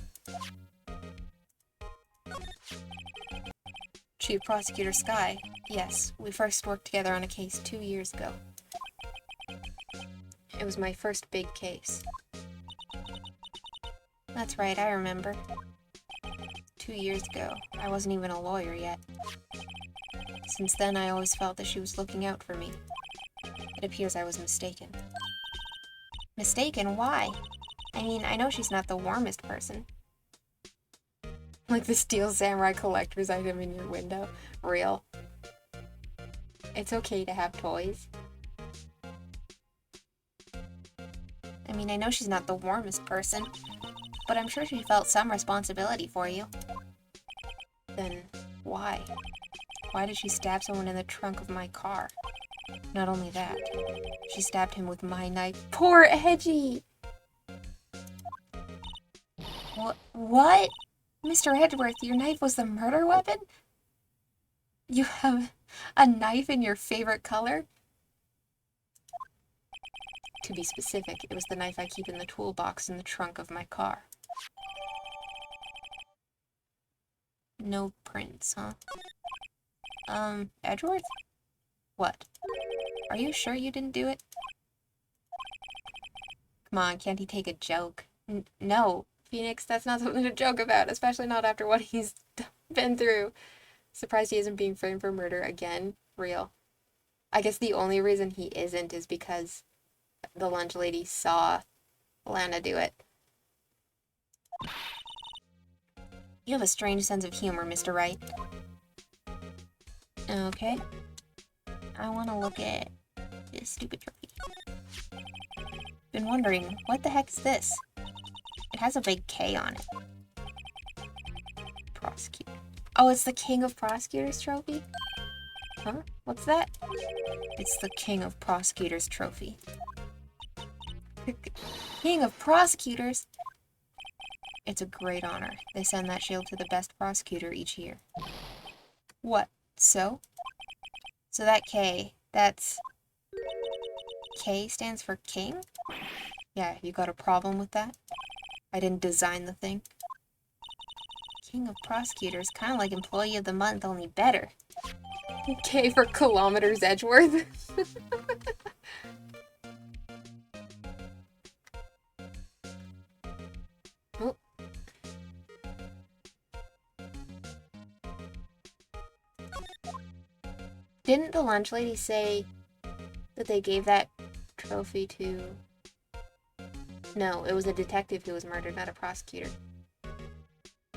Chief Prosecutor Sky. Yes, we first worked together on a case 2 years ago. It was my first big case. That's right, I remember. 2 years ago. I wasn't even a lawyer yet. Since then, I always felt that she was looking out for me. It appears I was mistaken. Mistaken? Why? I mean, I know she's not the warmest person. Like the Steel Samurai collector's item in your window. Real. It's okay to have toys. I mean, I know she's not the warmest person, but I'm sure she felt some responsibility for you. Then, why? Why did she stab someone in the trunk of my car? Not only that, she stabbed him with my knife. Poor Edgy! What? Mr. Edgeworth, your knife was the murder weapon? You have a knife in your favorite color? To be specific, it was the knife I keep in the toolbox in the trunk of my car. No prints, huh? Edgeworth? What? Are you sure you didn't do it? Come on, can't he take a joke? No, Phoenix, that's not something to joke about, especially not after what he's been through. Surprised he isn't being framed for murder again. Real. I guess the only reason he isn't is because the lunch lady saw Lana do it. You have a strange sense of humor, Mr. Wright. Okay. I want to look at this stupid trophy. Been wondering, what the heck is this? It has a big K on it. Prosecutor. Oh, it's the King of Prosecutors trophy? Huh? What's that? It's the King of Prosecutors trophy. King of Prosecutors? It's a great honor. They send that shield to the best prosecutor each year. What? So? So that K, that's... K stands for king? Yeah, you got a problem with that? I didn't design the thing. King of Prosecutors, kind of like Employee of the Month, only better. K for kilometers Edgeworth. Oh. Didn't the lunch lady say that they gave that trophy to... No, it was a detective who was murdered, not a prosecutor.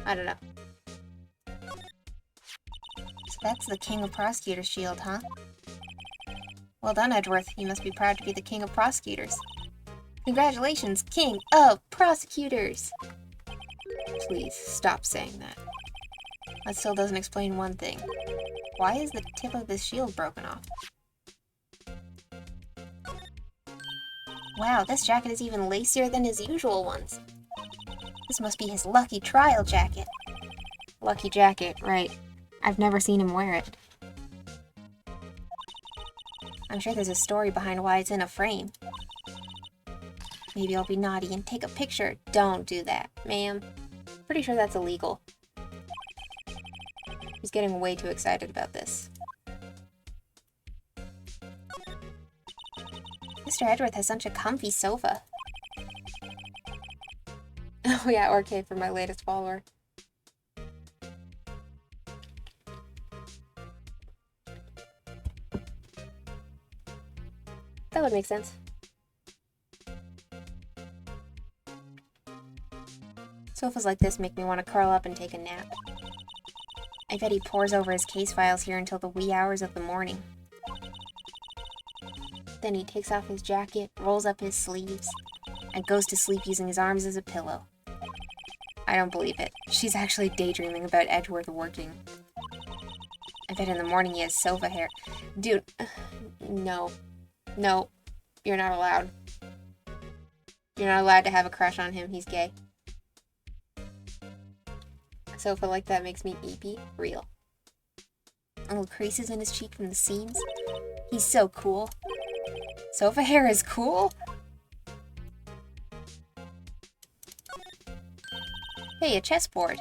I don't know. So that's the King of Prosecutors shield, huh? Well done, Edgeworth. You must be proud to be the King of Prosecutors. Congratulations, King of Prosecutors! Please, stop saying that. That still doesn't explain one thing. Why is the tip of this shield broken off? Wow, this jacket is even lacier than his usual ones. This must be his lucky trial jacket. Lucky jacket, right. I've never seen him wear it. I'm sure there's a story behind why it's in a frame. Maybe I'll be naughty and take a picture. Don't do that, ma'am. Pretty sure that's illegal. He's getting way too excited about this. Mr. Edgeworth has such a comfy sofa. Oh yeah, or K for my latest follower. That would make sense. Sofas like this make me want to curl up and take a nap. I bet he pores over his case files here until the wee hours of the morning. Then he takes off his jacket, rolls up his sleeves, and goes to sleep using his arms as a pillow. I don't believe it. She's actually daydreaming about Edgeworth working. I bet in the morning he has sofa hair. Dude, no. No. You're not allowed. You're not allowed to have a crush on him. He's gay. sofa like that makes me eepy. Real. Little creases in his cheek from the seams. He's so cool. Sofa hair is cool? Hey, a chessboard.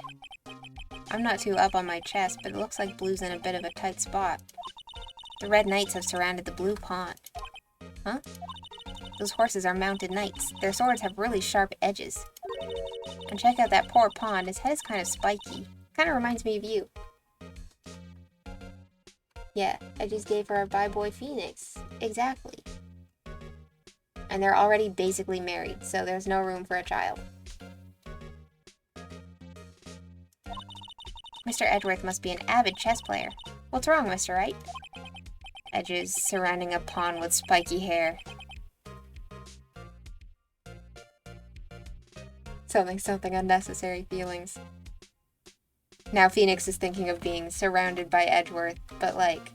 I'm not too up on my chess, but it looks like Blue's in a bit of a tight spot. The red knights have surrounded the blue pawn. Huh? Those horses are mounted knights. Their swords have really sharp edges. And check out that poor pawn. His head is kind of spiky. Kind of reminds me of you. Yeah, I just gave her a bye boy Phoenix. Exactly. And they're already basically married, so there's no room for a child. Mr. Edgeworth must be an avid chess player. What's wrong, Mr. Wright? Edges surrounding a pawn with spiky hair. Something unnecessary feelings. Now Phoenix is thinking of being surrounded by Edgeworth, but like,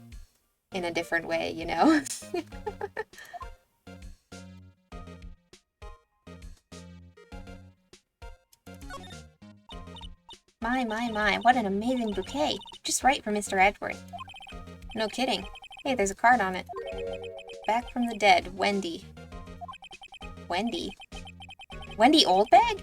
in a different way, you know? My, what an amazing bouquet. Just right for Mr. Edgeworth. No kidding. Hey, there's a card on it. Back from the dead, Wendy. Wendy? Wendy Oldbag?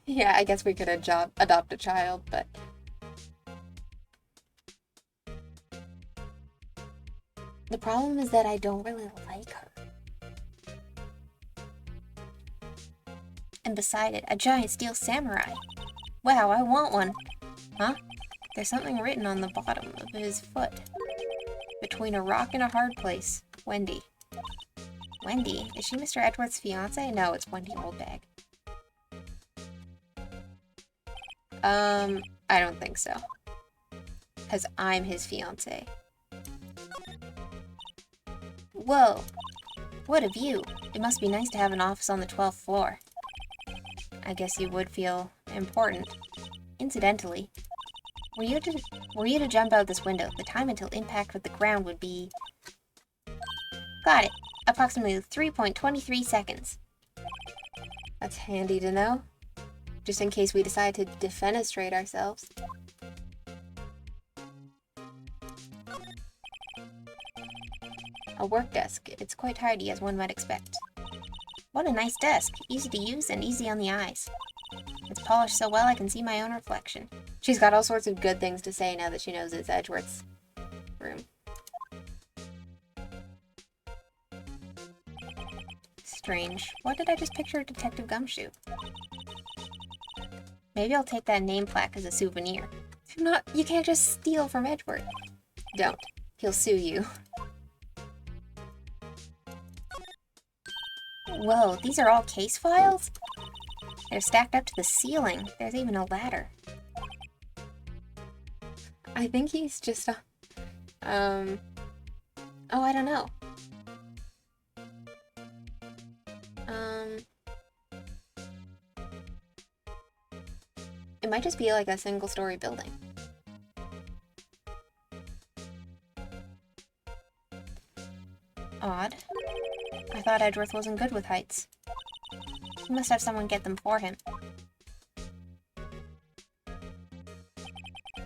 Yeah, I guess we could adopt a child, but... The problem is that I don't really like her. And beside it, a giant steel samurai. Wow, I want one. Huh? There's something written on the bottom of his foot. Between a rock and a hard place. Wendy. Wendy? Is she Mr. Edgeworth's fiance? No, it's Wendy Oldbag. I don't think so. Because I'm his fiance. Whoa. What a view. It must be nice to have an office on the 12th floor. I guess you would feel important. Incidentally, were you to jump out this window, the time until impact with the ground would be... Got it. Approximately 3.23 seconds. That's handy to know. Just in case we decide to defenestrate ourselves. A work desk. It's quite tidy, as one might expect. What a nice desk. Easy to use and easy on the eyes. It's polished so well I can see my own reflection. She's got all sorts of good things to say now that she knows it's Edgeworth's room. Strange. What did I just picture Detective Gumshoe? Maybe I'll take that name plaque as a souvenir. You can't just steal from Edgeworth. Don't. He'll sue you. Whoa, these are all case files? They're stacked up to the ceiling. There's even a ladder. I think he's just oh, I don't know. It might just be like a single-story building. Odd. I thought Edgeworth wasn't good with heights. He must have someone get them for him.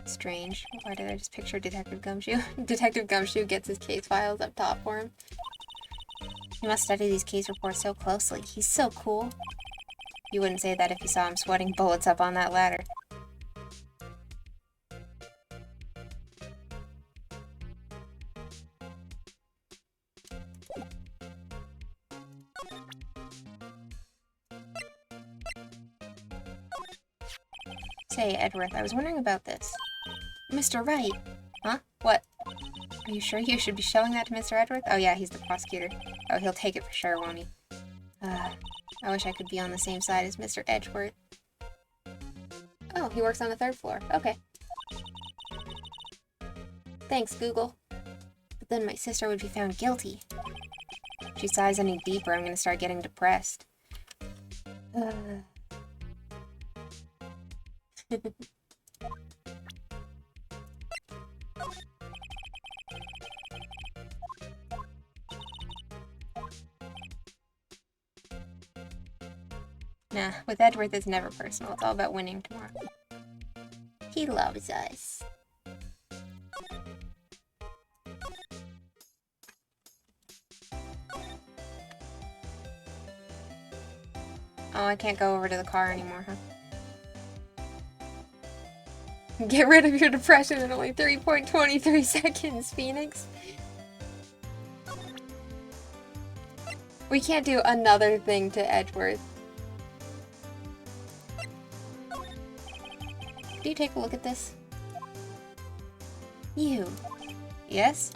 Strange. Why did I just picture Detective Gumshoe? Detective Gumshoe gets his case files up top for him. He must study these case reports so closely. He's so cool. You wouldn't say that if you saw him sweating bullets up on that ladder. Say, Edgeworth, I was wondering about this. Mr. Wright! Huh? What? Are you sure you should be showing that to Mr. Edgeworth? Oh yeah, he's the prosecutor. Oh, he'll take it for sure, won't he? I wish I could be on the same side as Mr. Edgeworth. Oh, he works on the 3rd floor. Okay. Thanks, Google. But then my sister would be found guilty. If she sighs any deeper, I'm gonna start getting depressed. Nah, with Edgeworth it's never personal. It's all about winning tomorrow. He loves us. Oh, I can't go over to the car anymore, huh? Get rid of your depression in only 3.23 seconds, Phoenix. We can't do another thing to Edgeworth. Do you take a look at this? You. Yes?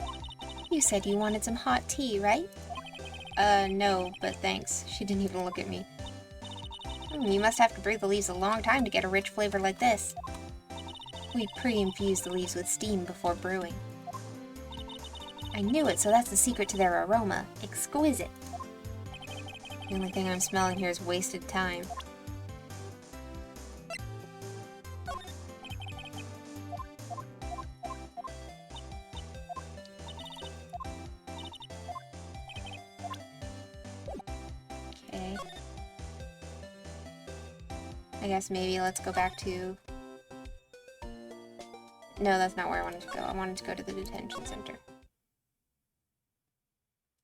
You said you wanted some hot tea, right? No, but thanks. She didn't even look at me. You must have to brew the leaves a long time to get a rich flavor like this. We pre-infuse the leaves with steam before brewing. I knew it, so that's the secret to their aroma. Exquisite. The only thing I'm smelling here is wasted time. Okay. I guess maybe let's go back to... No, that's not where I wanted to go. I wanted to go to the detention center.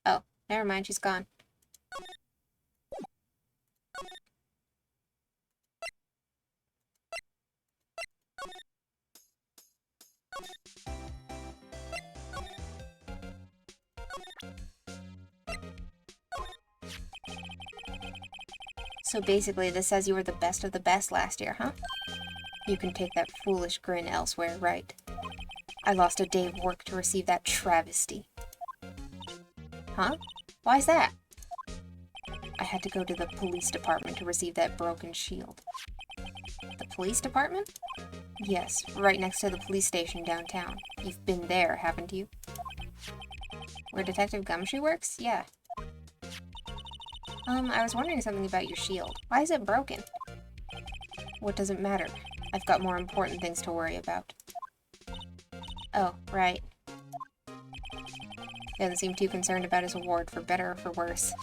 Oh, never mind, she's gone. So basically, this says you were the best of the best last year, huh? You can take that foolish grin elsewhere, right? I lost a day of work to receive that travesty. Huh? Why's that? I had to go to the police department to receive that broken shield. The police department? Yes, right next to the police station downtown. You've been there, haven't you? Where Detective Gumshoe works? Yeah. I was wondering something about your shield. Why is it broken? What does it matter? I've got more important things to worry about. Oh, right. He doesn't seem too concerned about his award, for better or for worse.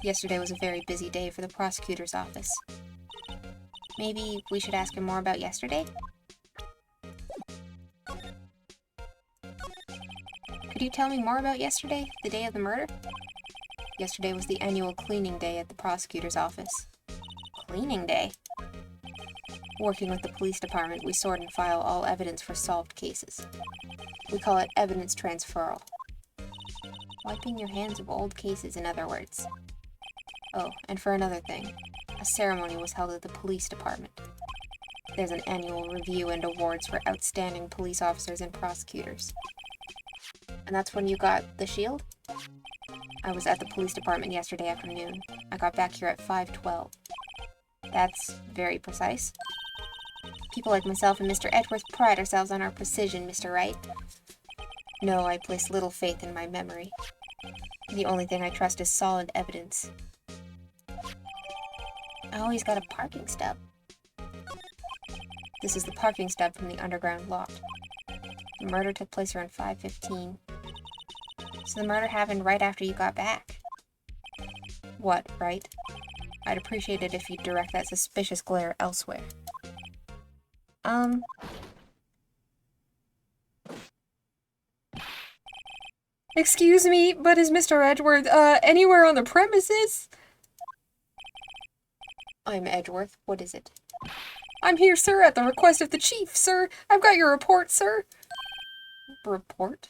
Yesterday was a very busy day for the prosecutor's office. Maybe we should ask him more about yesterday? Could you tell me more about yesterday, the day of the murder? Yesterday was the annual cleaning day at the prosecutor's office. Cleaning day? Working with the police department, we sort and file all evidence for solved cases. We call it evidence transferal. Wiping your hands of old cases, in other words. Oh, and for another thing, a ceremony was held at the police department. There's an annual review and awards for outstanding police officers and prosecutors. And that's when you got the shield? I was at the police department yesterday afternoon. I got back here at 5:12. That's very precise. People like myself and Mr. Edgeworth pride ourselves on our precision, Mr. Wright. No, I place little faith in my memory. The only thing I trust is solid evidence. Oh, he's got a parking stub. This is the parking stub from the underground lot. The murder took place around 5:15. So the murder happened right after you got back. What, right? I'd appreciate it if you'd direct that suspicious glare elsewhere. Excuse me, but is Mr. Edgeworth, anywhere on the premises? I'm Edgeworth. What is it? I'm here, sir, at the request of the chief, sir. I've got your report, sir. Report?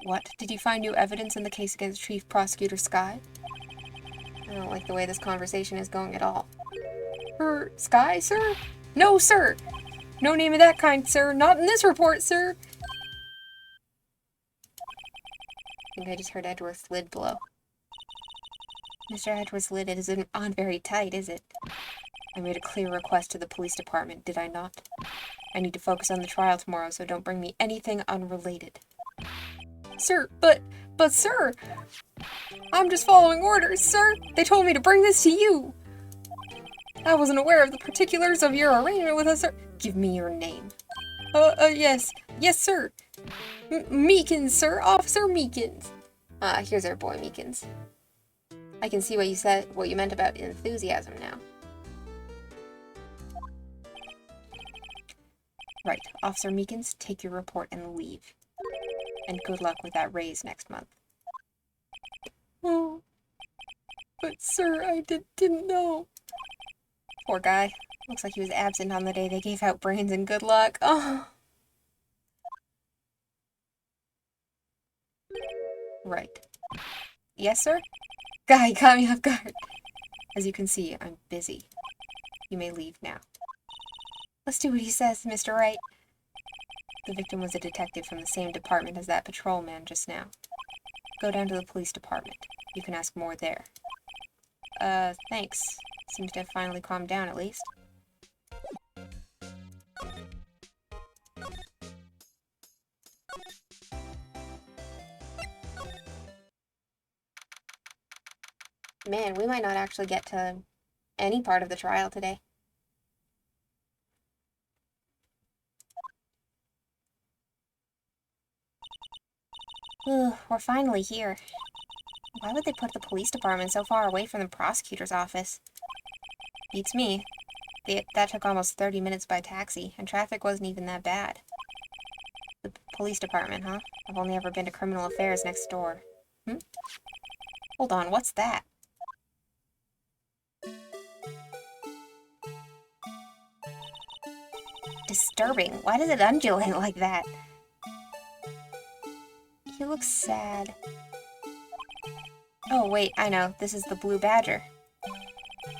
What? Did you find new evidence in the case against Chief Prosecutor Skye? I don't like the way this conversation is going at all. Skye, sir? No, sir! No name of that kind, sir. Not in this report, sir! I think I just heard Edgeworth's lid blow. Mr. Edgeworth's lid isn't on very tight, is it? I made a clear request to the police department, did I not? I need to focus on the trial tomorrow, so don't bring me anything unrelated. Sir, but sir! I'm just following orders, sir! They told me to bring this to you! I wasn't aware of the particulars of your arrangement with us, sir. Give me your name. Yes. Yes, sir. Meekins, sir. Officer Meekins. Here's our boy, Meekins. I can see what you said, what you meant about enthusiasm now. Right. Officer Meekins, take your report and leave. And good luck with that raise next month. Oh, but sir, I didn't know. Poor guy. Looks like he was absent on the day they gave out brains and good luck. Oh. Right. Yes, sir? Guy, caught me off guard. As you can see, I'm busy. You may leave now. Let's do what he says, Mr. Wright. The victim was a detective from the same department as that patrolman just now. Go down to the police department. You can ask more there. Thanks. Seems to have finally calmed down at least. Man, we might not actually get to any part of the trial today. Ugh, we're finally here. Why would they put the police department so far away from the prosecutor's office? Beats me. That took almost 30 minutes by taxi, and traffic wasn't even that bad. The police department, huh? I've only ever been to criminal affairs next door. Hold on, what's that? Disturbing. Why does it undulate like that? He looks sad. Oh, wait, I know. This is the Blue Badger.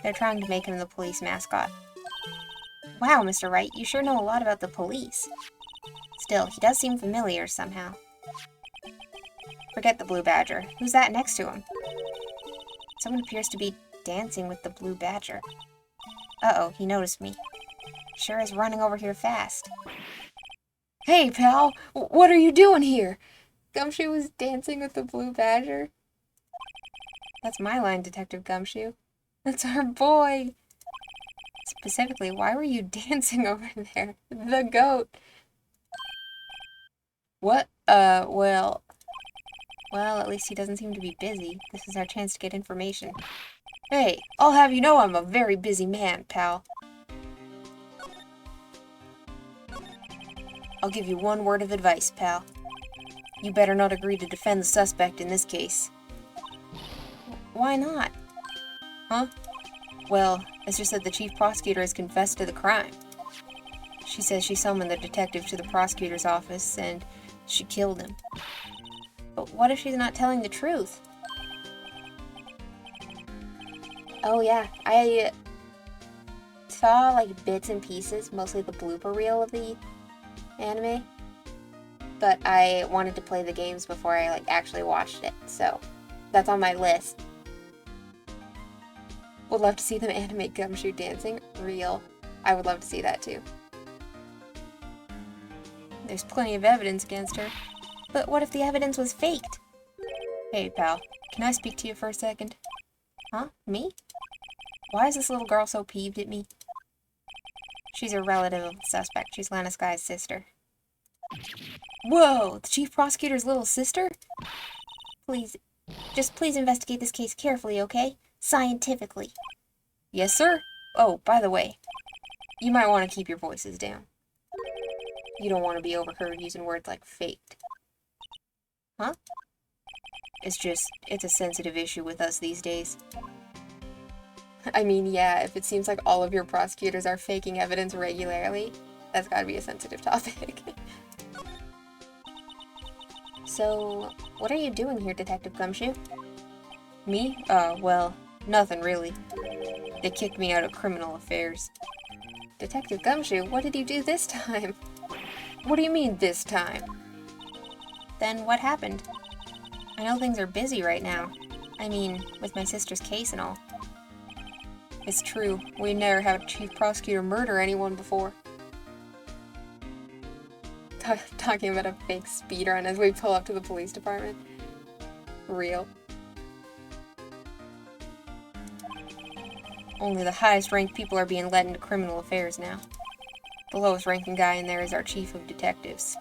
They're trying to make him the police mascot. Wow, Mr. Wright, you sure know a lot about the police. Still, he does seem familiar somehow. Forget the Blue Badger. Who's that next to him? Someone appears to be dancing with the Blue Badger. Uh-oh, he noticed me. Sure is running over here fast. Hey, pal! What are you doing here? Gumshoe was dancing with the Blue Badger. That's my line, Detective Gumshoe. That's our boy! Specifically, why were you dancing over there? The goat! What? Well, at least he doesn't seem to be busy. This is our chance to get information. Hey, I'll have you know I'm a very busy man, pal. I'll give you one word of advice, pal. You better not agree to defend the suspect in this case. Why not? Huh? Well, it's just that the chief prosecutor has confessed to the crime. She says she summoned the detective to the prosecutor's office and she killed him. But what if she's not telling the truth? Oh yeah, I saw like bits and pieces, mostly the blooper reel of the anime, but I wanted to play the games before I actually watched it, so that's on my list. Would love to see them animate Gumshoe dancing. Real. I would love to see that too. There's plenty of evidence against her. But what if the evidence was faked? Hey, pal. Can I speak to you for a second? Huh? Me? Why is this little girl so peeved at me? She's a relative of the suspect. She's Lana Sky's sister. Whoa! The chief prosecutor's little sister? Please, just please investigate this case carefully, okay? Scientifically. Yes, sir? Oh, by the way, you might want to keep your voices down. You don't want to be overheard using words like faked. Huh? It's a sensitive issue with us these days. I mean, yeah, if it seems like all of your prosecutors are faking evidence regularly, that's gotta be a sensitive topic. So, what are you doing here, Detective Gumshoe? Me? Well, nothing really. They kicked me out of criminal affairs. Detective Gumshoe, what did you do this time? What do you mean, this time? Then what happened? I know things are busy right now. I mean, with my sister's case and all. It's true. We never had a chief prosecutor murder anyone before. Talking about a fake speedrun as we pull up to the police department. Real. Only the highest ranked people are being led into criminal affairs now. The lowest ranking guy in there is our chief of detectives.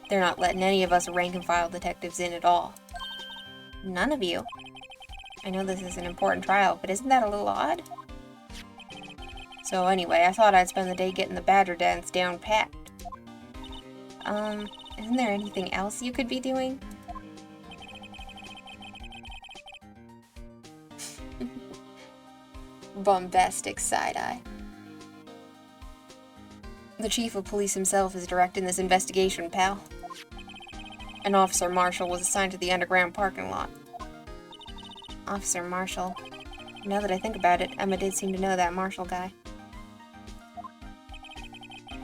They're not letting any of us rank and file detectives in at all. None of you? I know this is an important trial, but isn't that a little odd? So anyway, I thought I'd spend the day getting the badger dance down pat. Isn't there anything else you could be doing? Bombastic side-eye. The chief of police himself is directing this investigation, pal. An officer marshal was assigned to the underground parking lot. Officer Marshall. Now that I think about it, Emma did seem to know that Marshall guy.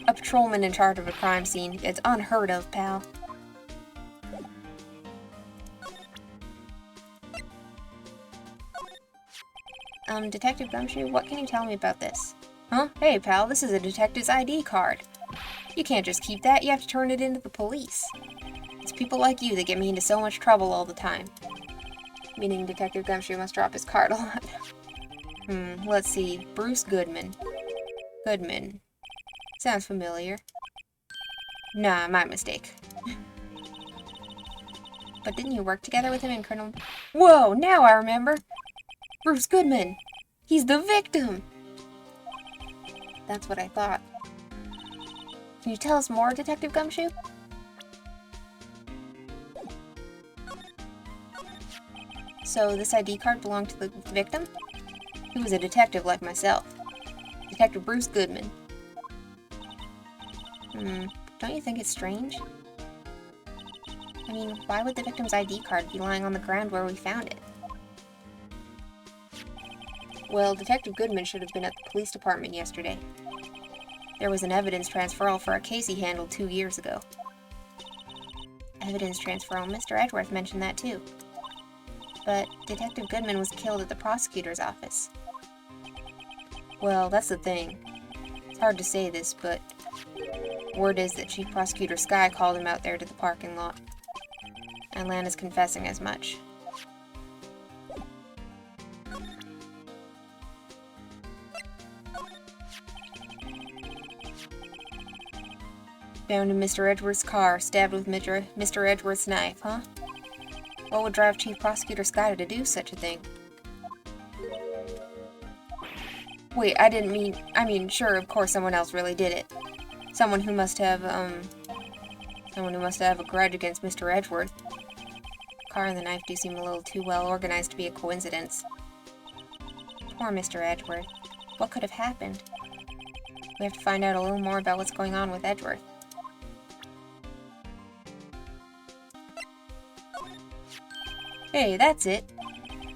A patrolman in charge of a crime scene. It's unheard of, pal. Detective Gumshoe, what can you tell me about this? Huh? Hey, pal, this is a detective's ID card. You can't just keep that, you have to turn it into the police. It's people like you that get me into so much trouble all the time. Meaning Detective Gumshoe must drop his card a lot. Let's see. Bruce Goodman. Goodman. Sounds familiar. Nah, my mistake. But didn't you work together with him in criminal... Whoa, now I remember! Bruce Goodman! He's the victim! That's what I thought. Can you tell us more, Detective Gumshoe? So this ID card belonged to the victim? He was a detective like myself. Detective Bruce Goodman. Don't you think it's strange? I mean, why would the victim's ID card be lying on the ground where we found it? Well, Detective Goodman should have been at the police department yesterday. There was an evidence transferal for a case he handled 2 years ago. Evidence transferal? Mr. Edgeworth mentioned that too. But Detective Goodman was killed at the prosecutor's office. Well, that's the thing. It's hard to say this, but word is that Chief Prosecutor Skye called him out there to the parking lot. And Lan is confessing as much. Found in Mr. Edgeworth's car, stabbed with Mr. Edgeworth's knife, huh? What would drive Chief Prosecutor Skye to do such a thing? Wait, I mean, sure, of course someone else really did it. Someone who must have a grudge against Mr. Edgeworth. The car and the knife do seem a little too well organized to be a coincidence. Poor Mr. Edgeworth. What could have happened? We have to find out a little more about what's going on with Edgeworth. Hey, that's it.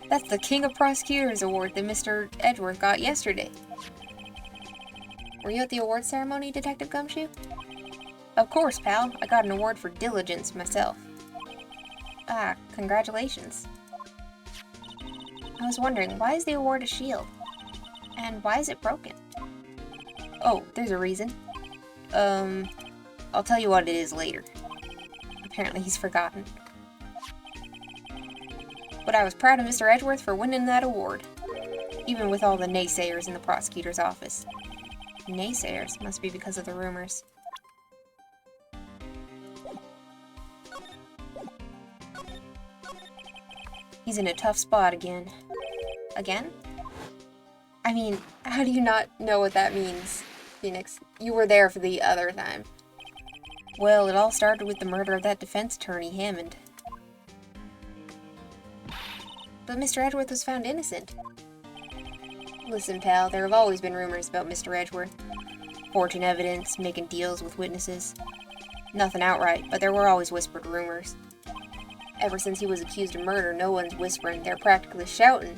That's the King of Prosecutors award that Mr. Edgeworth got yesterday. Were you at the award ceremony, Detective Gumshoe? Of course, pal. I got an award for diligence myself. Ah, congratulations. I was wondering, why is the award a shield? And why is it broken? Oh, there's a reason. I'll tell you what it is later. Apparently he's forgotten. But I was proud of Mr. Edgeworth for winning that award, even with all the naysayers in the prosecutor's office. Naysayers must be because of the rumors. He's in a tough spot again. Again? I mean, how do you not know what that means, Phoenix? You were there for the other time. Well, it all started with the murder of that defense attorney, Hammond. But Mr. Edgeworth was found innocent. Listen, pal, there have always been rumors about Mr. Edgeworth. Forging evidence, making deals with witnesses. Nothing outright, but there were always whispered rumors. Ever since he was accused of murder, no one's whispering, they're practically shouting.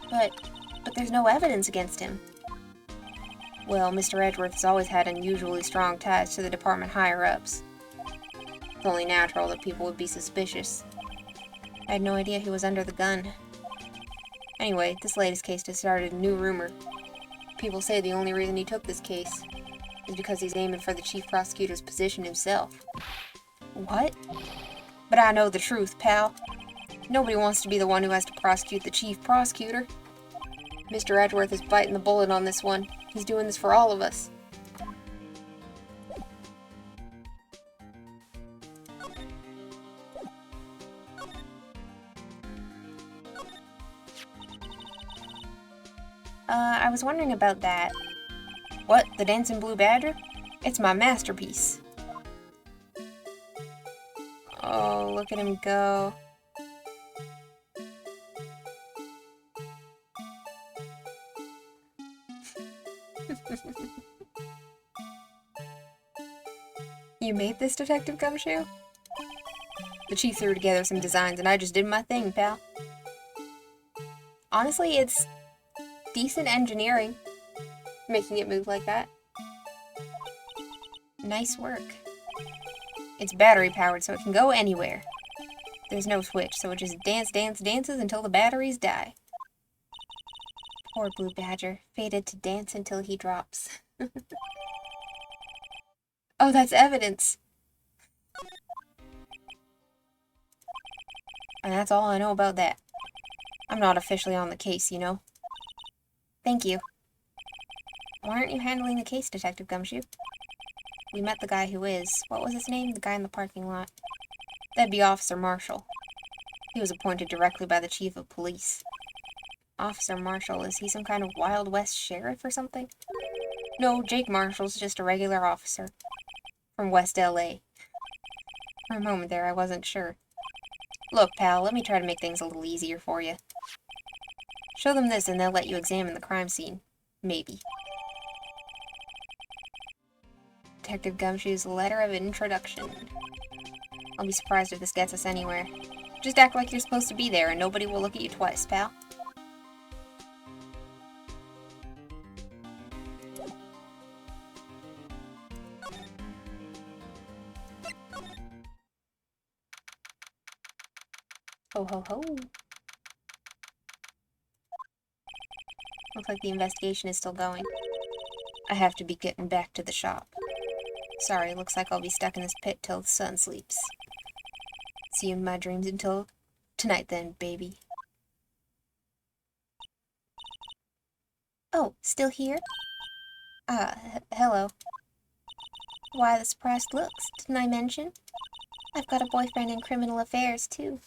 But there's no evidence against him. Well, Mr. Edgeworth has always had unusually strong ties to the department higher-ups. It's only natural that people would be suspicious. I had no idea he was under the gun. Anyway, this latest case has started a new rumor. People say the only reason he took this case is because he's aiming for the chief prosecutor's position himself. What? But I know the truth, pal. Nobody wants to be the one who has to prosecute the chief prosecutor. Mr. Edgeworth is biting the bullet on this one. He's doing this for all of us. I was wondering about that. What, the Dancing Blue Badger? It's my masterpiece. Oh, look at him go. You made this, Detective Gumshoe? The chief threw together some designs and I just did my thing, pal. Honestly, it's decent engineering, making it move like that. Nice work. It's battery powered, so it can go anywhere. There's no switch, so it just dances until the batteries die. Poor Blue Badger, fated to dance until he drops. Oh, that's evidence! And that's all I know about that. I'm not officially on the case, you know. Thank you. Why aren't you handling the case, Detective Gumshoe? We met the guy who is. What was his name? The guy in the parking lot. That'd be Officer Marshall. He was appointed directly by the chief of police. Officer Marshall, is he some kind of Wild West sheriff or something? No, Jake Marshall's just a regular officer. From West LA. For a moment there, I wasn't sure. Look, pal, let me try to make things a little easier for you. Show them this and they'll let you examine the crime scene. Maybe. Detective Gumshoe's letter of introduction. I'll be surprised if this gets us anywhere. Just act like you're supposed to be there and nobody will look at you twice, pal. Ho ho ho. Looks like the investigation is still going. I have to be getting back to the shop. Sorry, looks like I'll be stuck in this pit till the sun sleeps. See you in my dreams until tonight then, baby. Oh, still here? Hello. Why the surprised looks? Didn't I mention? I've got a boyfriend in criminal affairs, too.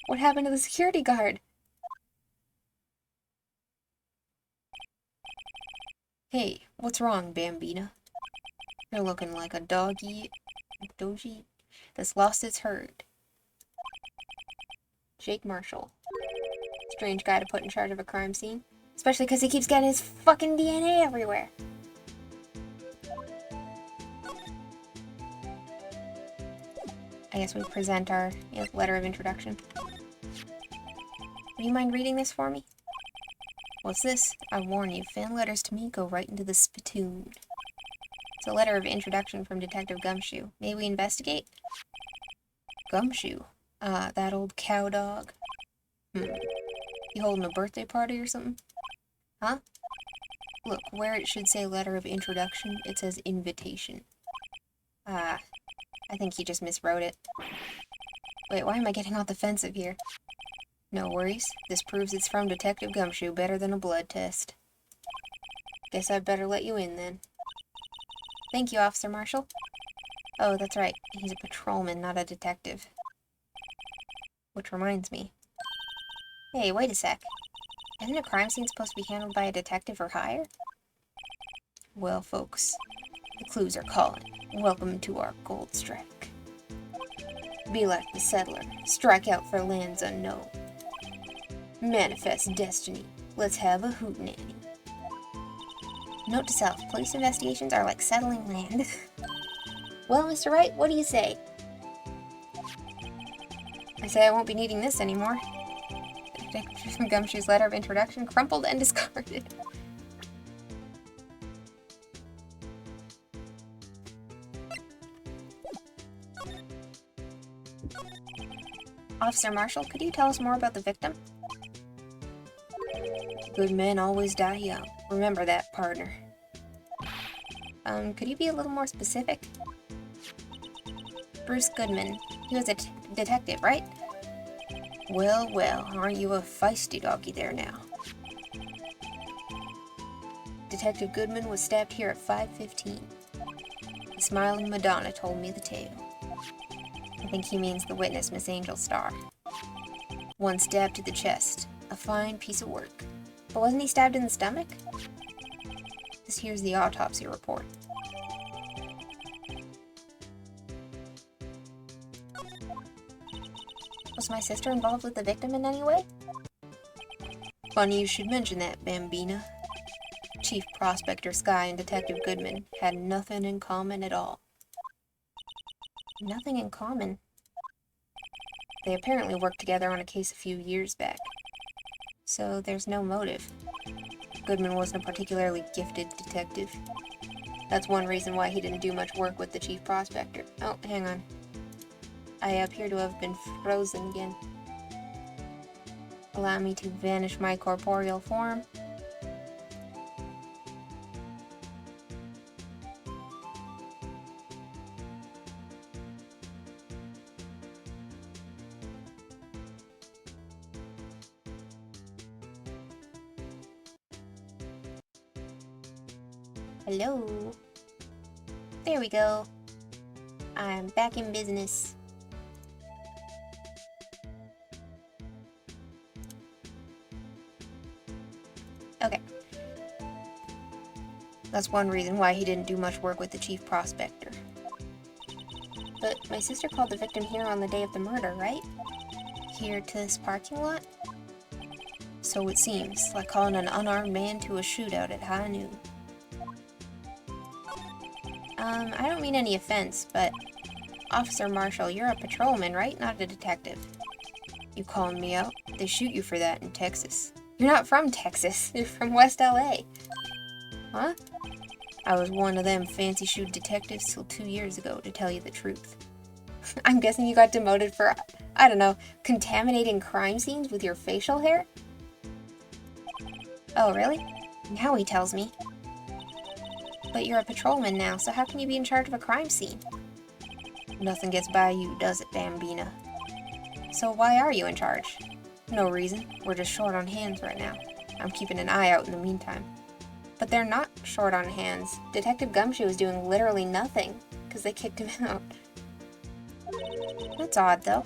What happened to the security guard? Hey, what's wrong, Bambina? You're looking like a dogie that's lost its herd. Jake Marshall. Strange guy to put in charge of a crime scene. Especially because he keeps getting his fucking DNA everywhere. I guess we present our letter of introduction. Would you mind reading this for me? What's this? I warn you, fan letters to me go right into the spittoon. It's a letter of introduction from Detective Gumshoe. May we investigate? Gumshoe? That old cow dog. You holding a birthday party or something? Huh? Look, where it should say letter of introduction, it says invitation. I think he just miswrote it. Wait, why am I getting all defensive here? No worries. This proves it's from Detective Gumshoe better than a blood test. Guess I'd better let you in then. Thank you, Officer Marshall. Oh, that's right. He's a patrolman, not a detective. Which reminds me. Hey, wait a sec. Isn't a crime scene supposed to be handled by a detective or higher? Well, folks, the clues are calling. Welcome to our gold strike. Be like the settler. Strike out for lands unknown. Manifest destiny. Let's have a hootenanny. Note to self, police investigations are like settling land. Well, Mr. Wright, what do you say? I say I won't be needing this anymore. Detective Gumshoe's letter of introduction crumpled and discarded. Officer Marshall, could you tell us more about the victim? Good men always die young. Remember that, partner. Could you be a little more specific? Bruce Goodman. He was a detective, right? Well, well, aren't you a feisty doggy there now? Detective Goodman was stabbed here at 5:15. The smiling Madonna told me the tale. I think he means the witness, Miss Angel Starr. One stab to the chest. A fine piece of work. But wasn't he stabbed in the stomach? This here's the autopsy report. Was my sister involved with the victim in any way? Funny you should mention that, Bambina. Chief Prospector Skye and Detective Goodman had nothing in common at all. Nothing in common? They apparently worked together on a case a few years back. So there's no motive. Goodman wasn't a particularly gifted detective. That's one reason why he didn't do much work with the Chief Prospector. Oh, hang on. I appear to have been frozen again. Allow me to vanish my corporeal form. Hello. There we go. I'm back in business. Okay. That's one reason why he didn't do much work with the Chief Prospector. But my sister called the victim here on the day of the murder, right? Here to this parking lot? So it seems, like calling an unarmed man to a shootout at high noon. I don't mean any offense, but Officer Marshall, you're a patrolman, right? Not a detective. You calling me out? They shoot you for that in Texas. You're not from Texas. You're from West LA. Huh? I was one of them fancy-shoot detectives till 2 years ago, to tell you the truth. I'm guessing you got demoted for, I don't know, contaminating crime scenes with your facial hair? Oh, really? Now he tells me. But you're a patrolman now, so how can you be in charge of a crime scene? Nothing gets by you, does it, Bambina? So why are you in charge? No reason. We're just short on hands right now. I'm keeping an eye out in the meantime. But they're not short on hands. Detective Gumshoe is doing literally nothing, because they kicked him out. That's odd, though.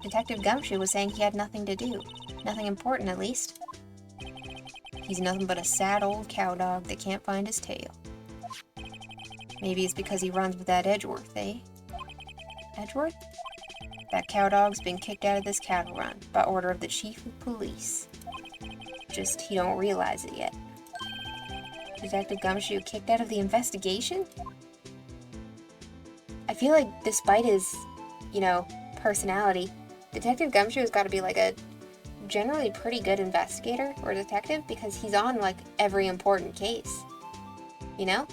Detective Gumshoe was saying he had nothing to do. Nothing important, at least. He's nothing but a sad old cowdog that can't find his tail. Maybe it's because he runs with that Edgeworth, eh? Edgeworth? That cowdog's been kicked out of this cattle run by order of the chief of police. Just he don't realize it yet. Detective Gumshoe kicked out of the investigation? I feel like despite his, personality, Detective Gumshoe has got to be like a generally pretty good investigator or detective because he's on like every important case. You know?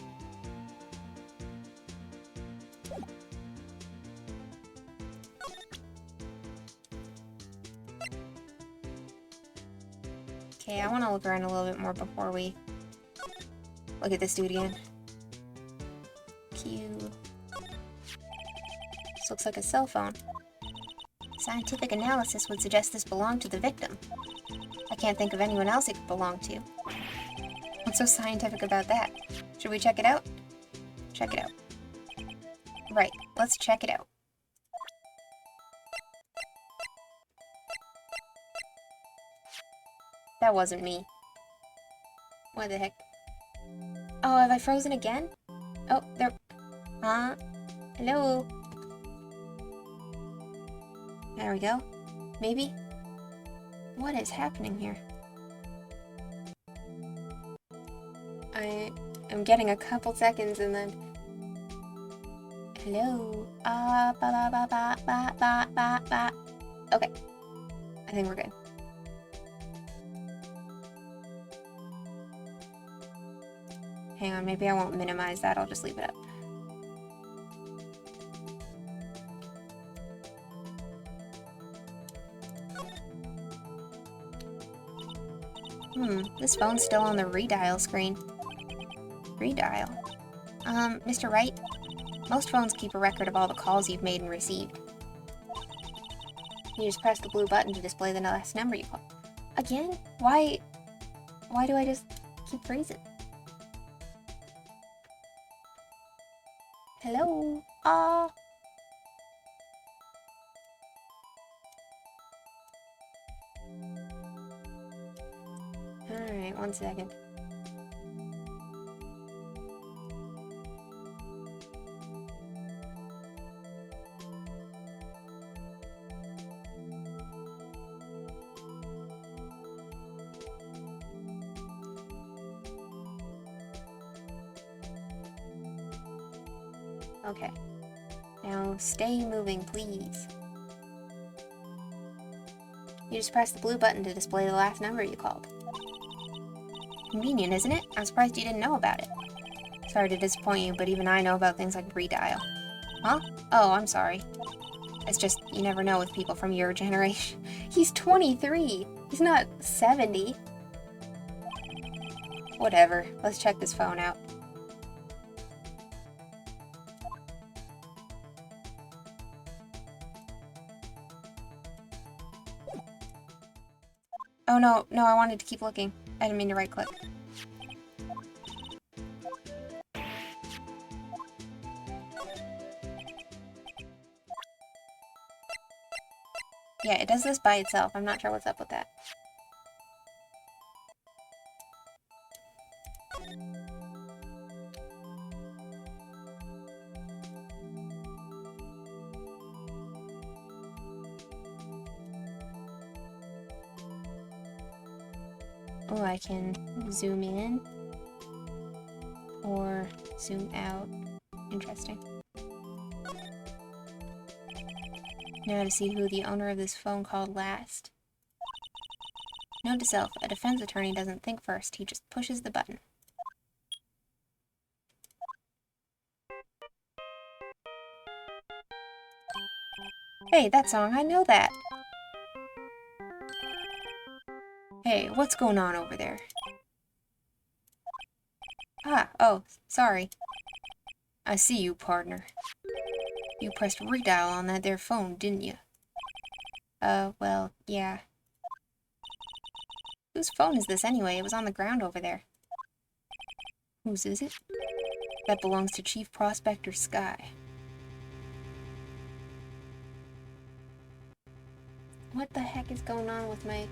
Okay, I want to look around a little bit more before we look at this dude again. Q. This looks like a cell phone. Scientific analysis would suggest this belonged to the victim. I can't think of anyone else it could belong to. What's so scientific about that? Should we check it out? Check it out. Right, let's check it out. That wasn't me. What the heck? Oh, have I frozen again? Oh, there... Huh? Hello? There we go. Maybe? What is happening here? I am getting a couple seconds and then... Hello? Ba ba ba ba ba ba ba ba. Okay. I think we're good. Hang on, maybe I won't minimize that, I'll just leave it up. This phone's still on the redial screen. Redial? Mr. Wright, most phones keep a record of all the calls you've made and received. You just press the blue button to display the last number you called. Again? Why do I just keep freezing? Hello? Alright. 1 second. Okay. Now stay moving, please. You just press the blue button to display the last number you called. Convenient, isn't it? I'm surprised you didn't know about it. Sorry to disappoint you, but even I know about things like redial. Huh? Oh, I'm sorry. It's just, you never know with people from your generation. He's 23! He's not 70! Whatever. Let's check this phone out. Oh no, I wanted to keep looking. I didn't mean to right click. Yeah, it does this by itself. I'm not sure what's up with that. Oh, I can zoom in or zoom out. Interesting. Now to see who the owner of this phone called last. Note to self, a defense attorney doesn't think first, he just pushes the button. Hey, that song, I know that! Hey, what's going on over there? Ah, oh, sorry. I see you, partner. You pressed redial on that there phone, didn't you? Well, yeah. Whose phone is this anyway? It was on the ground over there. Whose is it? That belongs to Chief Prospector Sky. What the heck is going on with my...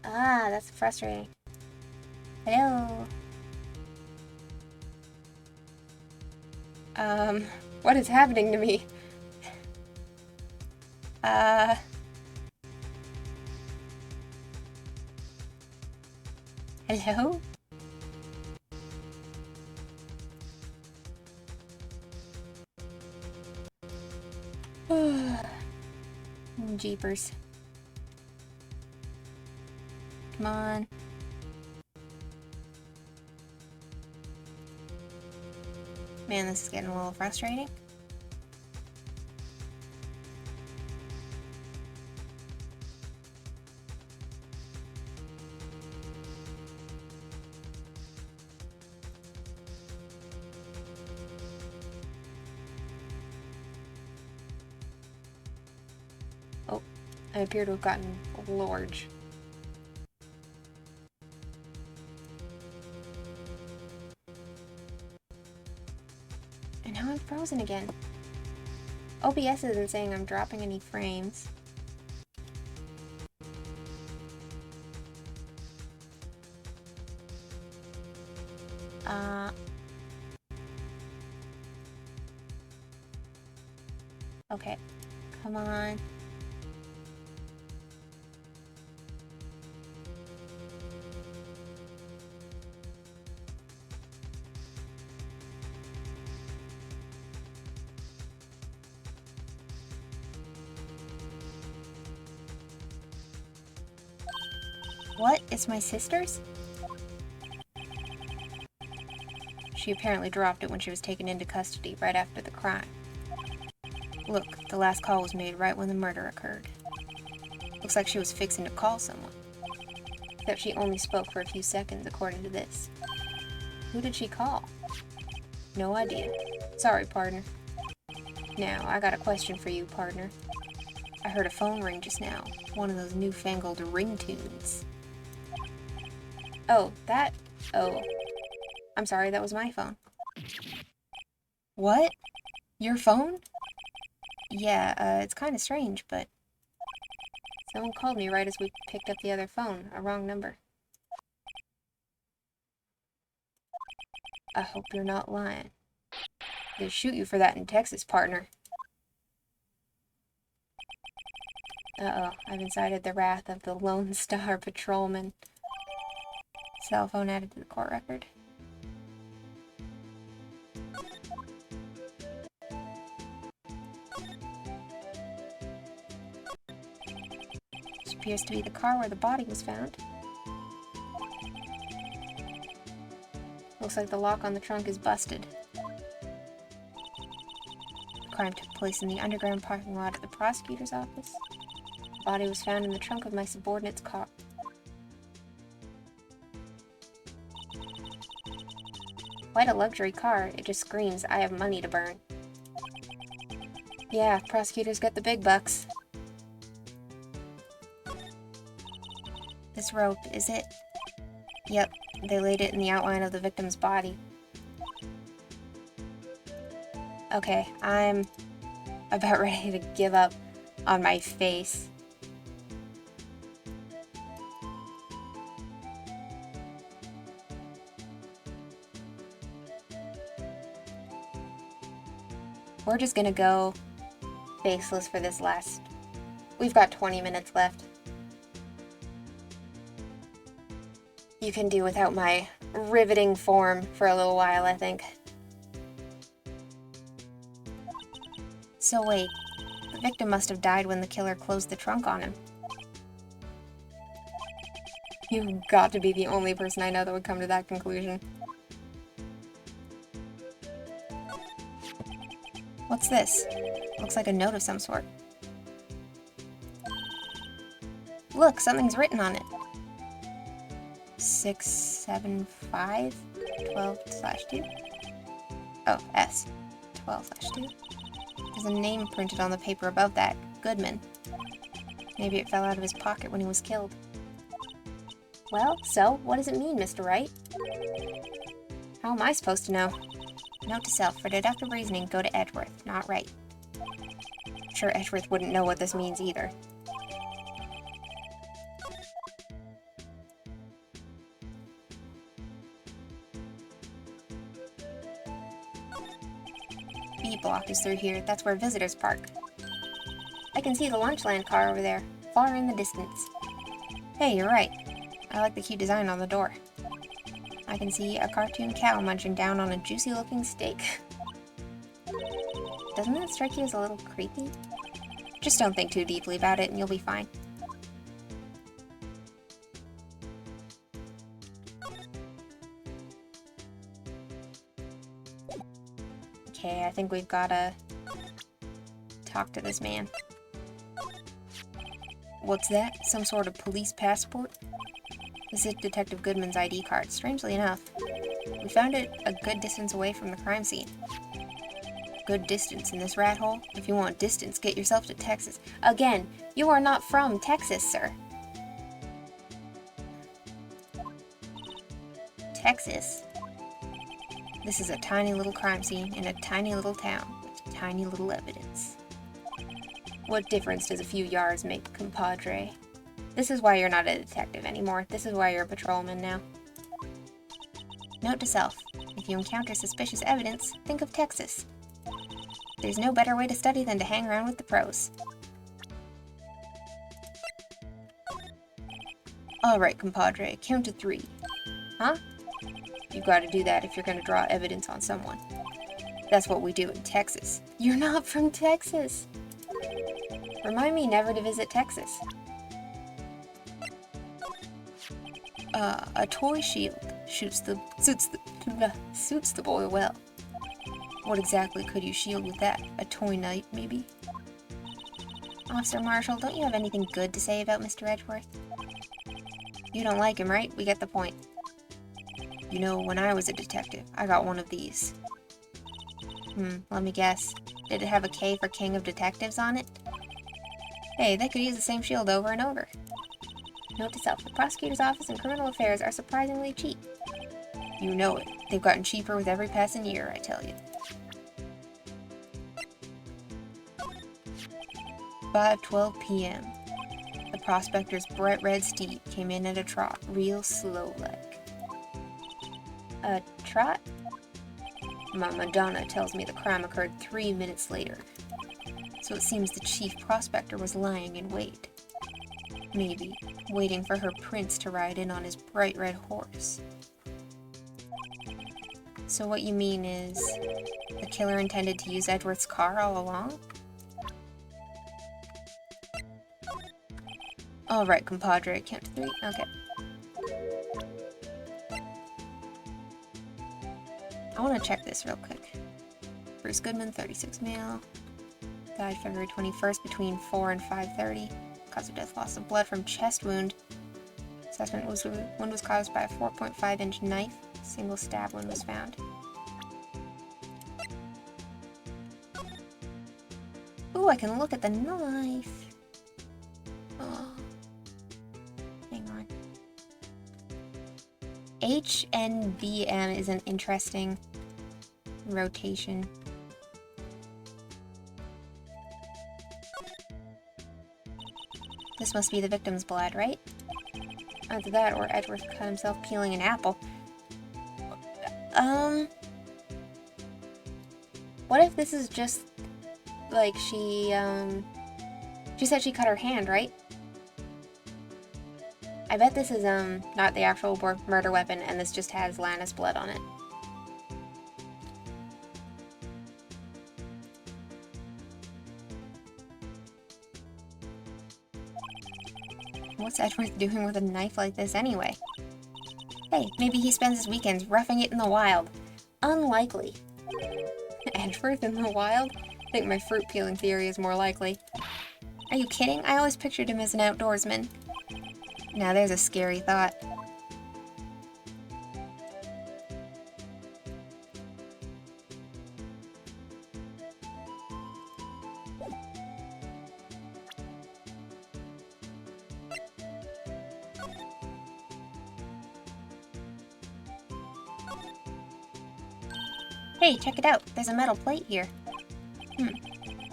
Ah, that's frustrating. Hello? What is happening to me? Hello? Jeepers. Come on. Man, this is getting a little frustrating. Oh, I appear to have gotten large. And now I'm frozen again. OBS isn't saying I'm dropping any frames. Okay. Come on. What? It's my sister's? She apparently dropped it when she was taken into custody right after the crime. Look, the last call was made right when the murder occurred. Looks like she was fixing to call someone. Except she only spoke for a few seconds, according to this. Who did she call? No idea. Sorry, partner. Now, I got a question for you, partner. I heard a phone ring just now. One of those newfangled ringtones. Oh, that... Oh. I'm sorry, that was my phone. What? Your phone? Yeah, it's kind of strange, but... Someone called me right as we picked up the other phone. A wrong number. I hope you're not lying. They'd shoot you for that in Texas, partner. Uh-oh, I've incited the wrath of the Lone Star Patrolman. Cell phone added to the court record. This appears to be the car where the body was found. Looks like the lock on the trunk is busted. The crime took place in the underground parking lot at the prosecutor's office. The body was found in the trunk of my subordinate's car. Quite a luxury car. It just screams, I have money to burn. Yeah, prosecutors get the big bucks. This rope, is it? Yep, they laid it in the outline of the victim's body. Okay, I'm about ready to give up on my face. We're just gonna go faceless for this last. We've got 20 minutes left. You can do without my riveting form for a little while, I think. So wait, the victim must have died when the killer closed the trunk on him. You've got to be the only person I know that would come to that conclusion. What's this? Looks like a note of some sort. Look, something's written on it. 675 12/2. Oh, S 12/2. There's a name printed on the paper above that. Goodman. Maybe it fell out of his pocket when he was killed. Well, so, what does it mean, Mr. Wright? How am I supposed to know? Note to self, for deductive reasoning, go to Edgeworth, not Wright. I'm sure Edgeworth wouldn't know what this means either. B block is through here. That's where visitors park. I can see the Lunchland car over there, far in the distance. Hey, you're right. I like the cute design on the door. I can see a cartoon cow munching down on a juicy-looking steak. Doesn't that strike you as a little creepy? Just don't think too deeply about it and you'll be fine. Okay, I think we've gotta talk to this man. What's that? Some sort of police passport? This is Detective Goodman's ID card. Strangely enough, we found it a good distance away from the crime scene. Good distance in this rat hole? If you want distance, get yourself to Texas. Again, you are not from Texas, sir. Texas? This is a tiny little crime scene in a tiny little town with tiny little evidence. What difference does a few yards make, compadre? This is why you're not a detective anymore. This is why you're a patrolman now. Note to self, if you encounter suspicious evidence, think of Texas. There's no better way to study than to hang around with the pros. Alright, compadre, count to 3. Huh? You've got to do that if you're going to draw evidence on someone. That's what we do in Texas. You're not from Texas! Remind me never to visit Texas. A toy shield suits the boy well. What exactly could you shield with that? A toy knight, maybe? Officer Marshall, don't you have anything good to say about Mr. Edgeworth? You don't like him, right? We get the point. You know, when I was a detective, I got one of these. Let me guess. Did it have a K for King of Detectives on it? Hey, they could use the same shield over and over. Note to self, the prosecutor's office and criminal affairs are surprisingly cheap. You know it. They've gotten cheaper with every passing year, I tell you. 5:12 p.m. The prospector's bright red steed came in at a trot, real slow-like. A trot? My Madonna tells me the crime occurred 3 minutes later. So it seems the chief prospector was lying in wait. Maybe waiting for her prince to ride in on his bright red horse. So what you mean is the killer intended to use Edgeworth's car all along? All right, compadre, count to 3. Okay. I want to check this real quick. Bruce Goodman, 36 male. Died February 21st between 4 and 5:30. Cause of death, loss of blood from chest wound. Assessment was wound was caused by a 4.5-inch knife. Single stab wound was found. Ooh, I can look at the knife. Oh. Hang on. HNVM is an interesting rotation. This must be the victim's blood, right? Either that or Edgeworth cut himself peeling an apple. What if this is just, like, she said she cut her hand, right? I bet this is, not the actual murder weapon, and this just has Lana's blood on it. What's Edgeworth doing with a knife like this anyway? Hey, maybe he spends his weekends roughing it in the wild. Unlikely. Edgeworth in the wild? I think my fruit peeling theory is more likely. Are you kidding? I always pictured him as an outdoorsman. Now there's a scary thought. Hey, check it out. There's a metal plate here.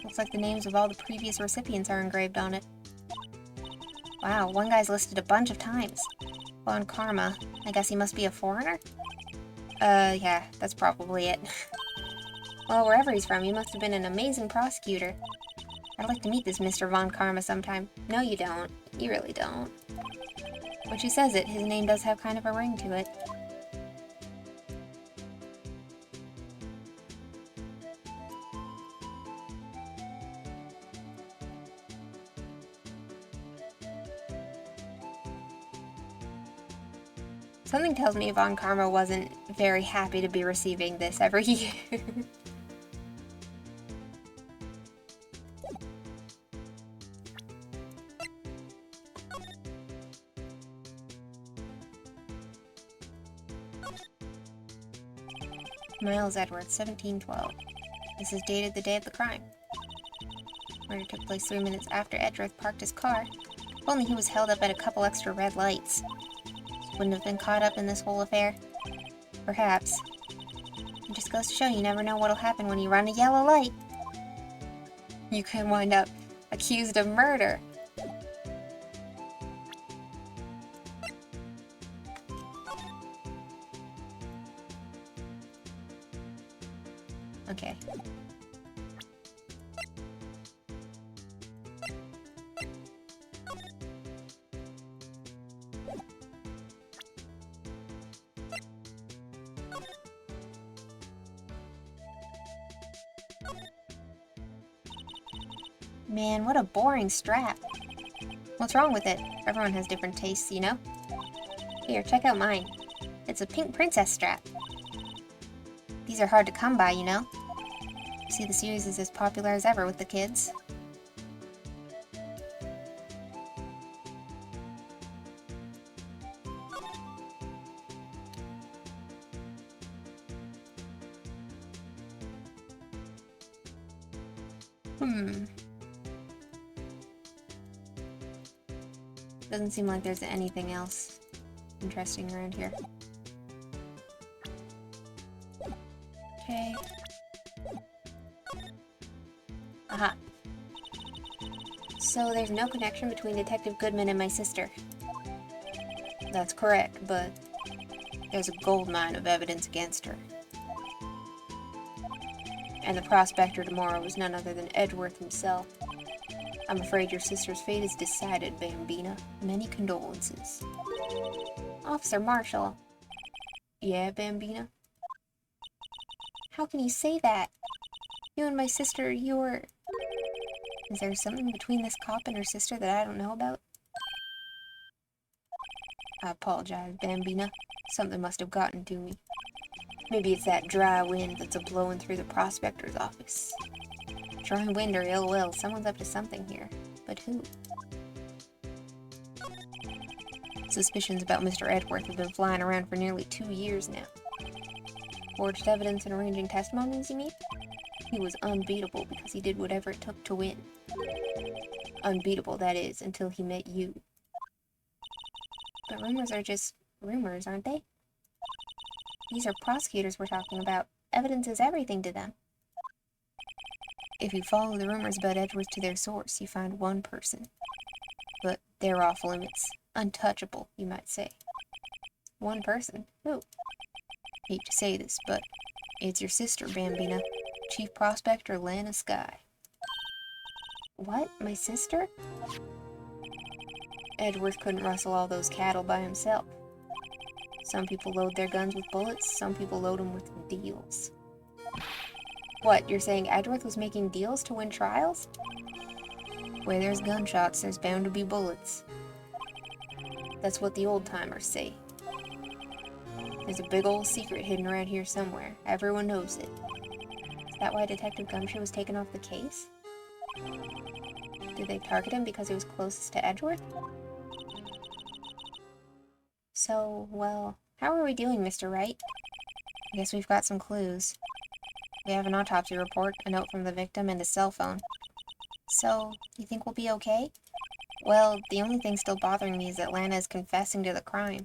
Looks like the names of all the previous recipients are engraved on it. Wow, one guy's listed a bunch of times. Von Karma. I guess he must be a foreigner? Yeah, that's probably it. Well, wherever he's from, he must have been an amazing prosecutor. I'd like to meet this Mr. Von Karma sometime. No, you don't. You really don't. When she says it, his name does have kind of a ring to it. Something tells me Von Karma wasn't very happy to be receiving this every year. Miles Edwards, 1712. This is dated the day of the crime. Murder took place 3 minutes after Edgeworth parked his car. If only he was held up at a couple extra red lights. Wouldn't have been caught up in this whole affair. Perhaps. It just goes to show you never know what'll happen when you run a yellow light. You could wind up accused of murder. Okay. Man, what a boring strap. What's wrong with it? Everyone has different tastes, you know? Here, check out mine. It's a pink princess strap. These are hard to come by, you know? See, the series is as popular as ever with the kids. Doesn't seem like there's anything else interesting around here. Okay. Aha. So there's no connection between Detective Goodman and my sister. That's correct, but there's a goldmine of evidence against her. And the prospector tomorrow is none other than Edgeworth himself. I'm afraid your sister's fate is decided, Bambina. Many condolences. Officer Marshall. Yeah, Bambina? How can you say that? You and my sister, you're... Is there something between this cop and her sister that I don't know about? I apologize, Bambina. Something must have gotten to me. Maybe it's that dry wind that's a-blowing through the prospector's office. Dry wind or ill will, someone's up to something here. But who? Suspicions about Mr. Edgeworth have been flying around for nearly 2 years now. Forged evidence and arranging testimonies, you mean? He was unbeatable because he did whatever it took to win. Unbeatable, that is, until he met you. But rumors are just rumors, aren't they? These are prosecutors we're talking about. Evidence is everything to them. If you follow the rumors about Edgeworth to their source, you find one person. But they're off limits. Untouchable, you might say. One person? Who? Hate to say this, but it's your sister, Bambina. Chief Prospector Lana Skye. What? My sister? Edgeworth couldn't rustle all those cattle by himself. Some people load their guns with bullets, some people load them with deals. What, you're saying Edgeworth was making deals to win trials? Where there's gunshots, there's bound to be bullets. That's what the old-timers say. There's a big old secret hidden around here somewhere. Everyone knows it. Is that why Detective Gumshoe was taken off the case? Did they target him because he was closest to Edgeworth? So, well, how are we doing, Mr. Wright? I guess we've got some clues. We have an autopsy report, a note from the victim, and a cell phone. So, you think we'll be okay? Well, the only thing still bothering me is that Lana is confessing to the crime.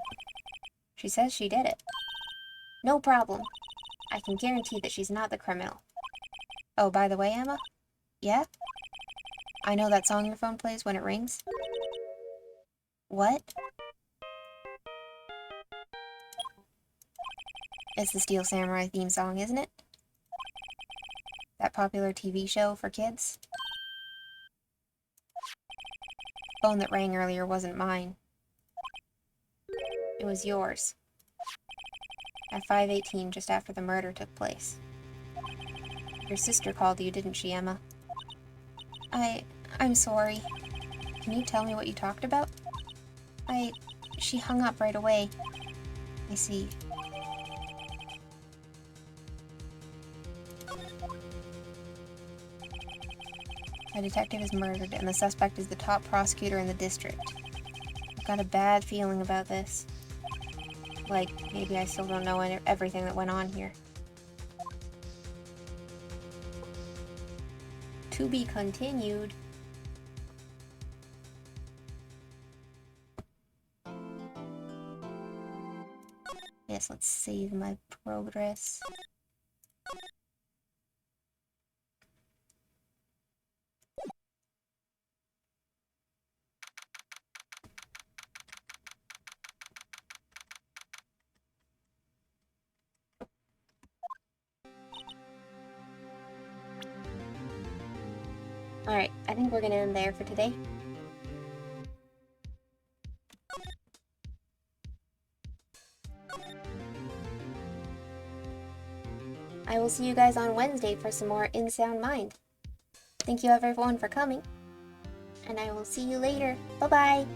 She says she did it. No problem. I can guarantee that she's not the criminal. Oh, by the way, Emma? Yeah? I know that song your phone plays when it rings. What? It's the Steel Samurai theme song, isn't it? That popular TV show for kids? Phone that rang earlier wasn't mine. It was yours. At 5:18, just after the murder took place. Your sister called you, didn't she, Emma? I'm sorry. Can you tell me what you talked about? She hung up right away. I see. A detective is murdered, and the suspect is the top prosecutor in the district. I've got a bad feeling about this. Like, maybe I still don't know everything that went on here. To be continued. Yes, let's save my progress. Alright, I think we're gonna end there for today. I will see you guys on Wednesday for some more In Sound Mind. Thank you everyone for coming, and I will see you later. Bye-bye!